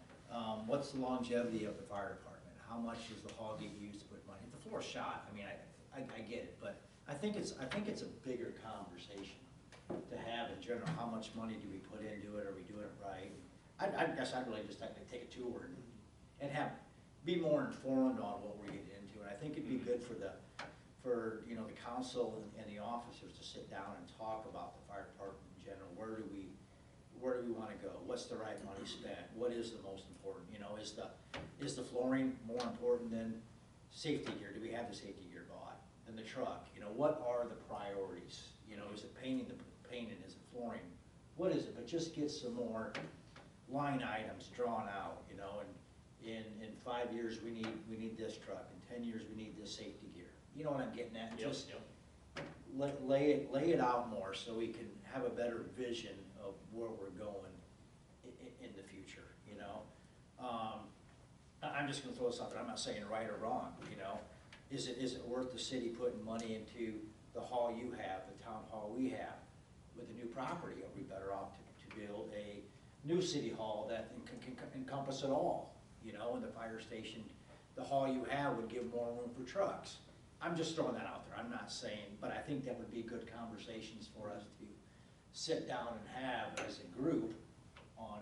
S3: what's the longevity of the fire department? How much does the hall get used to put money? The floor's shot, I mean, I get it, but I think it's a bigger conversation to have in general. How much money do we put into it? Are we doing it right? I guess I'd really just like to take a tour and be more informed on what we're getting into. And I think it'd be good for you know, the council and the officers to sit down and talk about the fire department in general. Where do we want to go? What's the right money spent? What is the most important? You know, is the flooring more important than safety gear? Do we have the safety gear bought? And the truck? You know, what are the priorities? You know, is it painting? Is it flooring? What is it? But just get some more line items drawn out. You know, and in 5 years we need this truck. In 10 years we need this safety gear. You know what I'm getting at?
S8: Yep,
S3: Just
S8: yep.
S3: lay it out more so we can have a better vision of where we're going in the future, you know? I'm just gonna throw something, I'm not saying right or wrong, you know? Is it worth the city putting money into the hall you have, the town hall we have? With the new property, are we better off to build a new city hall that can encompass it all? You know, and the fire station, the hall you have would give more room for trucks. I'm just throwing that out there, I'm not saying, but I think that would be good conversations for us to sit down and have as a group on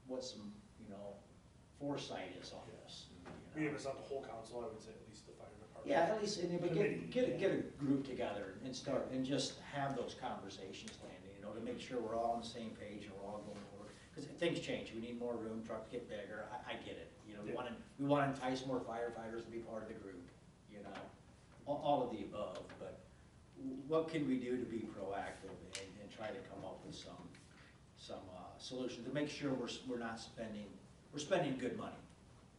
S3: what some, you know, foresight is on this.
S4: I mean, if it's not the whole council, I would say at least the fire department.
S3: Yeah, at least, but
S4: Committee.
S3: get a group together and start, and just have those conversations, Landon, you know, to make sure we're all on the same page and we're all going forward. Because things change, we need more room, trucks get bigger, I get it, you know, we wanna entice more firefighters to be part of the group, you know, all of the above, but what can we do to be proactive and try to come up with some solution to make sure we're spending good money,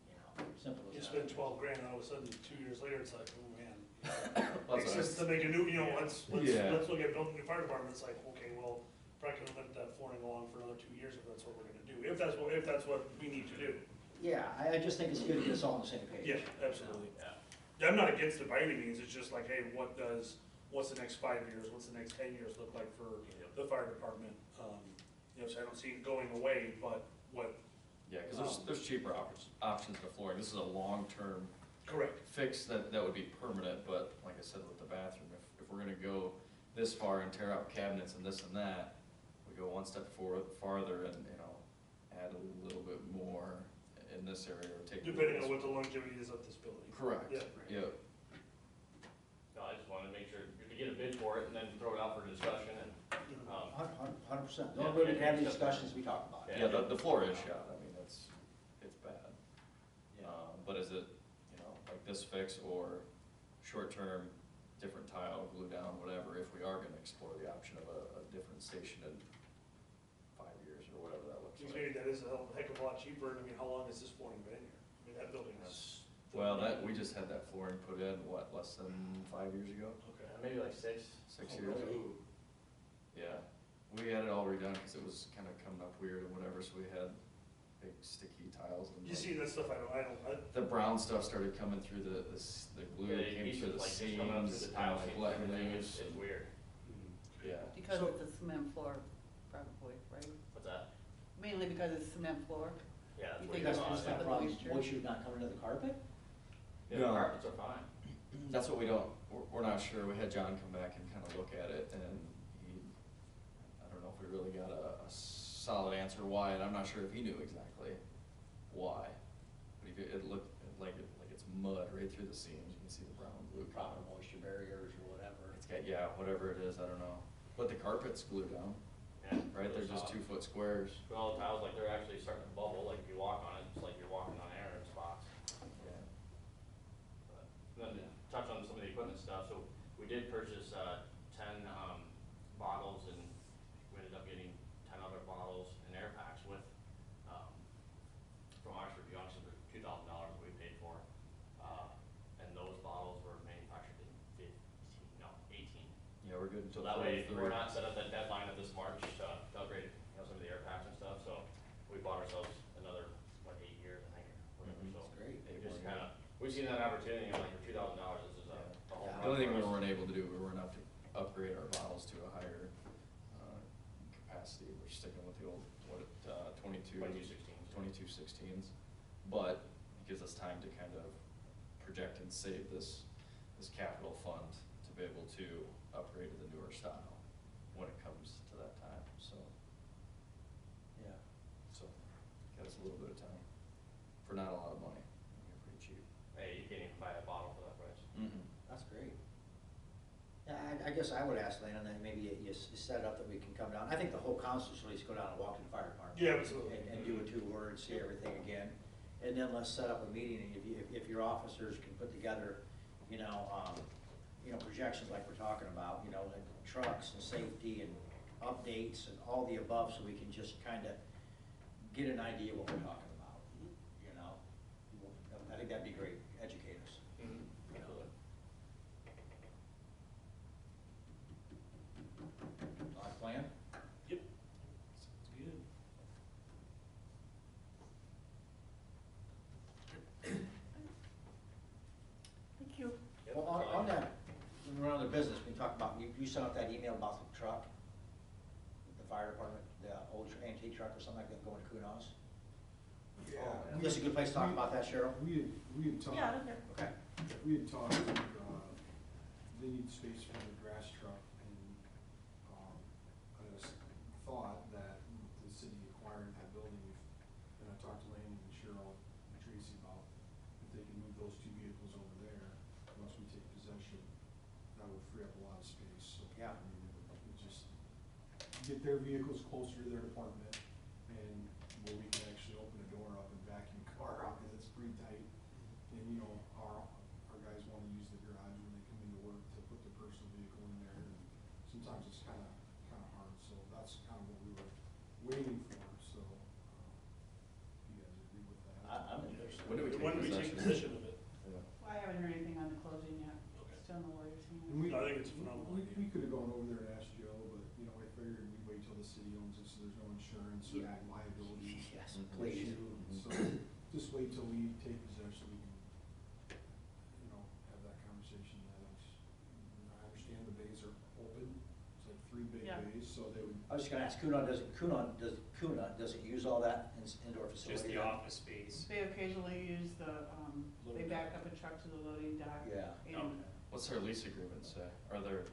S3: you know, simple
S4: You
S3: as that.
S4: spend 12 grand, all of a sudden, 2 years later, it's like, oh man.
S9: Well,
S4: Makes sense to make a new, you know, let's
S9: Yeah.
S4: look at building a new fire department, it's like, okay, well, probably can let that flooring along for another 2 years if that's what we're gonna do, if that's what we need to do.
S3: Yeah, I just think it's good to get us all on the same page.
S4: Yeah, absolutely.
S8: Yeah.
S4: I'm not against it by any means, it's just like, hey, what's the next 5 years, what's the next 10 years look like for the fire department? You know, so I don't see it going away, but what?
S9: Yeah, because there's cheaper options to flooring. This is a long-term
S4: Correct.
S9: fix that would be permanent, but like I said with the bathroom, if we're gonna go this far and tear out cabinets and this and that. We go one step farther and, you know, add a little bit more in this area or take.
S4: Depending on what the longevity is of this building.
S9: Correct,
S4: Yeah.
S9: yep.
S8: No, I just wanted to make sure, if you get a bid for it and then throw it out for discussion and,
S3: 100%.
S8: Yeah.
S3: No, we can have the discussions we talked about.
S8: Yeah.
S9: Yeah, the floor is shot, I mean, it's bad.
S3: Yeah.
S9: But is it, you know, like this fix or short-term, different tile, glue down, whatever, if we are gonna explore the option of a different station in 5 years or whatever that looks
S4: Because
S9: like.
S4: maybe that is a heck of a lot cheaper, and I mean, how long has this flooring been here? I mean, that building is.
S9: Well, we just had that flooring put in, what, less than 5 years ago?
S4: Okay.
S8: maybe like 6.
S9: 6 years? Yeah, we had it all redone because it was kind of coming up weird and whatever, so we had big sticky tiles and.
S4: You see that stuff,
S9: The brown stuff started coming through the glue,
S8: Yeah,
S9: that came
S8: it
S9: through the
S8: like just
S9: seams,
S8: coming up
S9: and
S8: through the tile
S9: like
S8: seams
S9: letting
S8: and everything,
S9: loose.
S8: it's weird.
S9: Yeah,
S2: Because
S3: So-
S2: it's a cement floor, probably, right?
S8: What's that?
S2: Mainly because it's cement floor.
S8: Yeah,
S2: You
S8: that's what
S2: think
S8: you
S3: Because
S2: it's
S8: want.
S3: it's
S2: just
S3: that
S2: the
S3: problem,
S2: moisture?
S3: moisture not coming to the carpet?
S8: Yeah,
S9: No.
S8: the carpets are fine.
S9: that's what we don't, we're not sure, we had John come back and kind of look at it, and he, I don't know if we really got a solid answer why, and I'm not sure if he knew exactly why. But it looked like it's mud right through the seams, you can see the brown glue.
S3: Proper moisture barriers or whatever.
S9: It's got, yeah, whatever it is, I don't know, but the carpet's glued down,
S8: Yeah,
S9: right, they're
S8: really
S9: just
S8: solid.
S9: 2-foot squares.
S8: But all the tiles, like, they're actually starting to bubble, like, if you walk on it, it's like you're walking on air in spots.
S9: Yeah.
S8: But, then to touch on some of the equipment stuff, so we did purchase, 10, bottles, and we ended up getting 10 other bottles and air packs with, from Oxford Junction for $2,000 that we paid for. And those bottles were manufactured in 18.
S9: Yeah, we're good
S8: So
S9: until
S8: that way,
S9: 43.
S8: we're not set up that deadline of this March to upgrade, you know, some of the air packs and stuff, so we bought ourselves another, 8 years, I think, or whatever,
S9: Mhm.
S8: so.
S3: That's great.
S8: We just kinda, we've seen that opportunity, and like for $2,000, this is a home run.
S9: The only thing we
S8: for us.
S9: weren't able to do, we weren't able to upgrade our bottles to a higher, capacity, we're sticking with the old, 22.
S8: 2216s.
S9: 2216s, but it gives us time to kind of project and save this capital fund to be able to upgrade to the newer style when it comes to that time, so
S3: Yeah.
S9: got us a little bit of time for not a lot of money, They're pretty cheap.
S8: Hey, you can't even buy a bottle for that price.
S3: That's great. Yeah, I guess I would ask Lana, that maybe you set it up that we can come down. I think the whole council should at least go down and walk to the fire department.
S4: Yeah, absolutely.
S3: And do a tour and see everything again. And then let's set up a meeting, and if your officers can put together, projections like we're talking about, like trucks and safety and updates and all the above, so we can just kind of get an idea what we're talking about, I think that'd be great, educate us.
S8: Absolutely.
S3: Our plan?
S4: Yep.
S9: Sounds good.
S2: Thank you.
S8: Yep,
S3: Well,
S8: that's all I
S3: on
S8: have.
S3: that, when we're on the business, we talked about, you sent out that email about the truck, the fire department, the old antique truck or something like that going to Kunos.
S7: Yeah.
S3: This is a good place to talk about that, Cheryl?
S7: We had talked.
S2: Yeah, okay.
S3: Okay.
S7: We had talked, they need space for the grass truck, and, I just thought that the city acquiring that building, and I talked to Landon and Cheryl and Tracy about if they can move those 2 vehicles over there, once we take possession, that would free up a lot of space, so.
S3: Yeah.
S7: I mean, it would just get their vehicles closer to their department, and where we can actually open the door up and vacuum the car out, because it's pretty tight. And, our guys wanna use the garage when they come into work to put their personal vehicle in there, and sometimes it's kinda hard, so that's kind of what we were waiting for, so, if you guys agree with that.
S3: I'm interested.
S9: When do we take
S4: When do we take possession of it?
S9: Yeah.
S2: Well, I haven't heard anything on the closing yet.
S4: Okay.
S2: Still in the lawyer's
S7: And
S2: hands.
S7: we,
S4: I think it's a phenomenal idea.
S7: we could've gone over there and asked Joe, but, I figured we'd wait till the city owns it, so there's no insurance or
S3: Yeah.
S7: liability
S3: Yes,
S9: Mhm.
S3: please.
S7: issue. So, just wait till we take possession, we can, have that conversation then. I understand the bays are open, it's like 3 big
S2: Yeah.
S7: bays, so they would,
S3: I was just gonna ask, Kuna doesn't use all that indoor facility?
S1: Just the
S3: then?
S1: office space.
S2: They occasionally use they back up a truck to the loading dock.
S3: Yeah.
S2: And
S9: What's our lease agreement say? Are there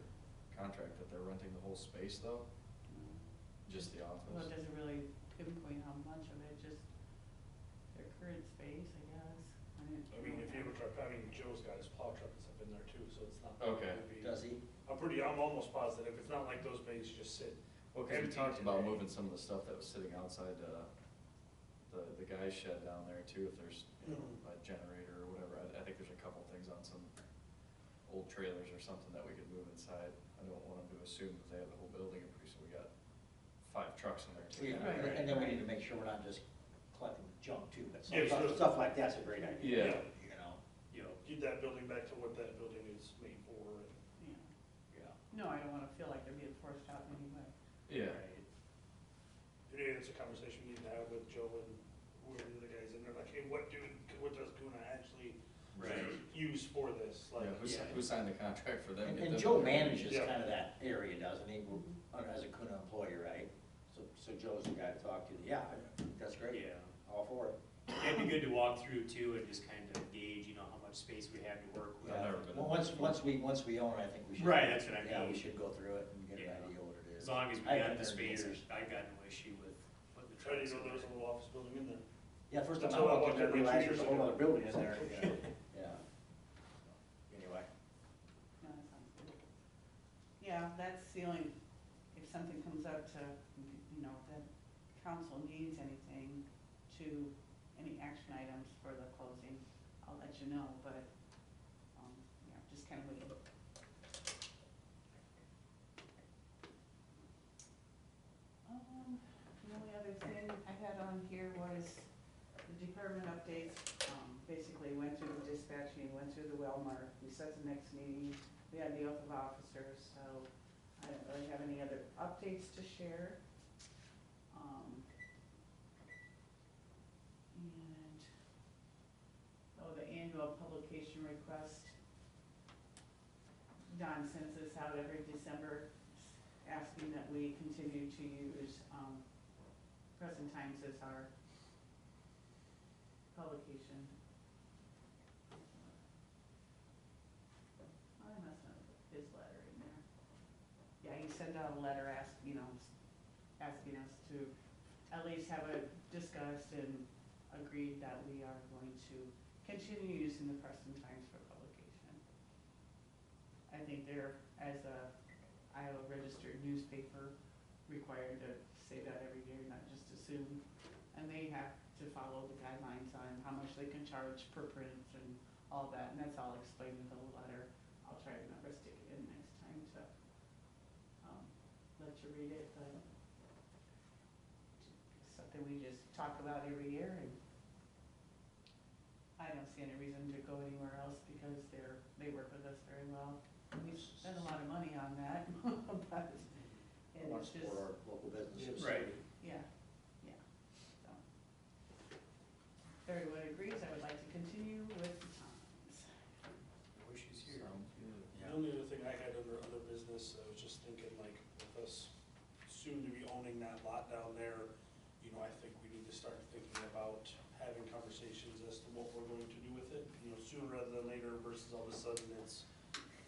S9: contract that they're renting the whole space though? Just the
S2: Well, it
S9: office?
S2: doesn't really pinpoint how much of it, just their current space, I guess.
S4: I mean, if you have a truck, I mean, Joe's got his plow truck and stuff in there too, so it's not.
S9: Okay.
S4: gonna be-
S3: Does he?
S4: I'm almost positive, it's not like those bays just sit.
S9: Well, cause we
S4: empty
S9: talked about
S4: today.
S9: moving some of the stuff that was sitting outside, the guy's shed down there too, if there's, you know, a generator or whatever. I think there's a couple things on some old trailers or something that we could move inside. I don't want them to assume that they have the whole building empty, so we got 5 trucks in there too.
S3: Yeah,
S2: Right.
S3: and then we need to make sure we're not just collecting junk too, but
S4: Yeah,
S3: stuff,
S4: sure.
S3: stuff like that's a great idea.
S9: Yeah.
S3: You know,
S4: You know, get that building back to what that building is made for, and
S2: Yeah.
S3: yeah.
S2: No, I don't wanna feel like they're being forced out anyway.
S9: Yeah.
S4: maybe it's a conversation we need to have with Joe and whoever the guys in there, like, hey, what does Kuna actually use for this? Like,
S9: Yeah, who signed the contract for them?
S3: And,
S9: Get
S3: and
S9: them
S3: Joe
S9: to-
S3: manages
S4: Yeah.
S3: kind of that area, doesn't he, as a Kuna employee, right? So Joe's the guy to talk to, yeah, that's great.
S1: Yeah.
S3: All for it.
S1: It'd be good to walk through too and just kind of gauge, you know, how much space we have to work with.
S9: I've never been.
S3: Well, once we own it, I think we should.
S1: Right, that's what I
S3: Yeah, we
S1: mean.
S3: should go through it and get an
S1: Yeah.
S3: idea what it is.
S1: As long as we
S3: I've
S1: got
S3: been
S1: the
S3: there in
S1: space,
S3: years.
S1: I got no issue with putting the
S4: I didn't
S1: trucks
S4: know
S1: in
S4: there was a
S1: there.
S4: little office building in there.
S3: Yeah, first time I
S4: Until I
S3: walked
S4: walked
S3: in there,
S4: in like 2
S3: realized
S4: years
S3: there's a whole
S4: ago.
S3: other building in there, yeah. Anyway,
S2: No, that sounds good. Yeah, that's the only, if something comes up to, you know, that council needs anything to, any action items for the closing, I'll let you know, but, yeah, just kind of waiting. The only other thing I had on here was the department updates. Basically went through the dispatching, went through the Wellmark, we set the next meeting, we had the oath of officers, so I don't really have any other updates to share. The annual publication request. Don sends this out every December, asking that we continue to use, Present Times as our publication. I must not have put his letter in there. Yeah, he sent out a letter asking us to at least have a discussed and agreed that we are going to continue using the Preston Times for publication. I think they're, as a Iowa registered newspaper, required to say that every year, not just assume. And they have to follow the guidelines on how much they can charge per print and all that, and that's all explained in the letter. I'll try to remember to stick it in next time to, let you read it, but it's something we just talk about every year, and I don't see any reason to go anywhere else because they work with us very well. We spend a lot of money on that, but,
S3: I
S2: and
S3: want to
S2: it's just,
S3: support our local businesses.
S1: Right.
S2: yeah, so. If everyone agrees, I would like to continue with the times.
S1: No issues here.
S9: Sounds good.
S4: The only other thing I had under other business, I was just thinking like with us soon to be owning that lot down there, you know, I think we need to start thinking about having conversations as to what we're going to do with it, you know, sooner rather than later versus all of a sudden it's,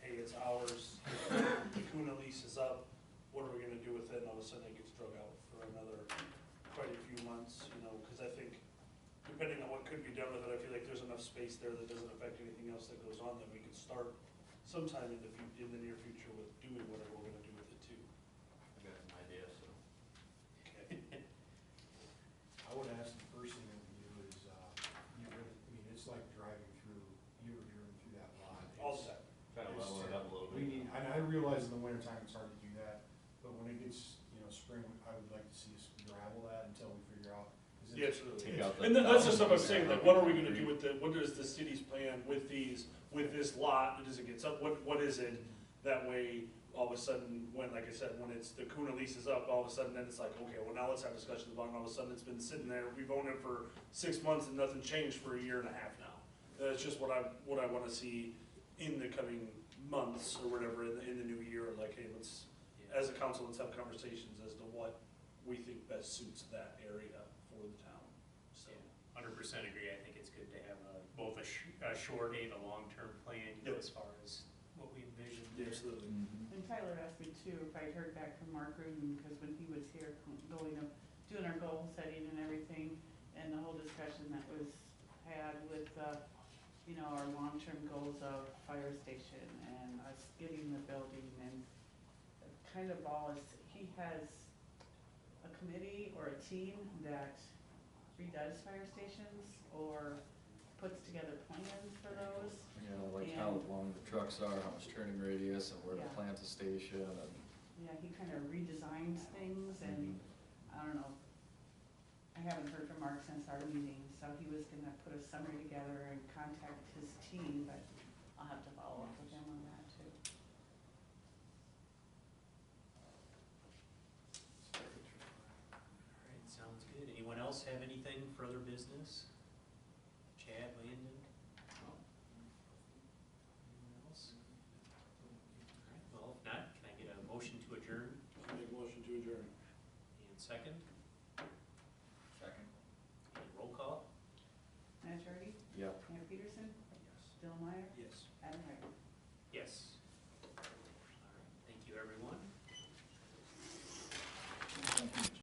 S4: hey, it's ours, the Kuna lease is up, what are we gonna do with it, and all of a sudden it gets drug out for another quite a few months, you know, cause I think depending on what could be done with it, I feel like there's enough space there that doesn't affect anything else that goes on, that we could start sometime in the near future with doing whatever we're gonna do with it too.
S8: I got some ideas, so.
S4: Okay.
S7: I would ask the first thing that we do is, get rid of, I mean, it's like driving through, you ever driven through that lot?
S4: All
S7: It's-
S4: set.
S8: Try to level it up a little bit.
S7: We need, and I realize in the wintertime it's hard to do that, but when it gets, you know, spring, I would like to see us gravel that until we figure out. 'cause
S4: Yeah,
S7: it's-
S4: absolutely.
S9: Take out the
S4: And that's the stuff I was saying,
S9: thousand
S4: like, what are we gonna do with the, what is the city's plan with these, with this lot, does it get up, what is it? That way, all of a sudden, when, like I said, when it's, the Kuna lease is up, all of a sudden, then it's like, okay, well, now let's have discussions about it, and all of a sudden, it's been sitting there, we've owned it for 6 months and nothing changed for a year and a half now. That's just what I wanna see in the coming months or whatever, in the new year, like, hey, let's, as a council, let's have conversations as to what we think best suits that area for the town, so.
S1: 100% agree, I think it's good to have both a short and a long-term plan, you know,
S4: Yep.
S1: as far as what we envision
S4: Absolutely.
S2: And Tyler asked me too if I'd heard back from Mark Rudin, because when he was here, doing our goal setting and everything, and the whole discussion that was had with, our long-term goals of fire station and us getting the building and kind of he has a committee or a team that redoes fire stations or puts together plans for those.
S9: You know, like how
S2: And-
S9: long the trucks are, how much turning radius, and where to
S2: Yeah.
S9: plant the station, and.
S2: Yeah, he kind of redesigns things and, I don't know, I haven't heard from Mark since our meeting, so he was gonna put a summary together and contact his team, but I'll have to follow up with him on that too.
S1: All right, sounds good. Anyone else have anything for other business? Chad, Landon? Anyone else? All right, well, if not, can I get a motion to adjourn?
S4: I'll make a motion to adjourn.
S1: And second,
S9: Second.
S1: and roll call?
S2: Matt Charity,
S9: Yep.
S2: Matt Peterson,
S1: Yes.
S2: Dylan Meyer,
S4: Yes.
S2: Adam Ryder.
S1: Yes. All right, thank you, everyone.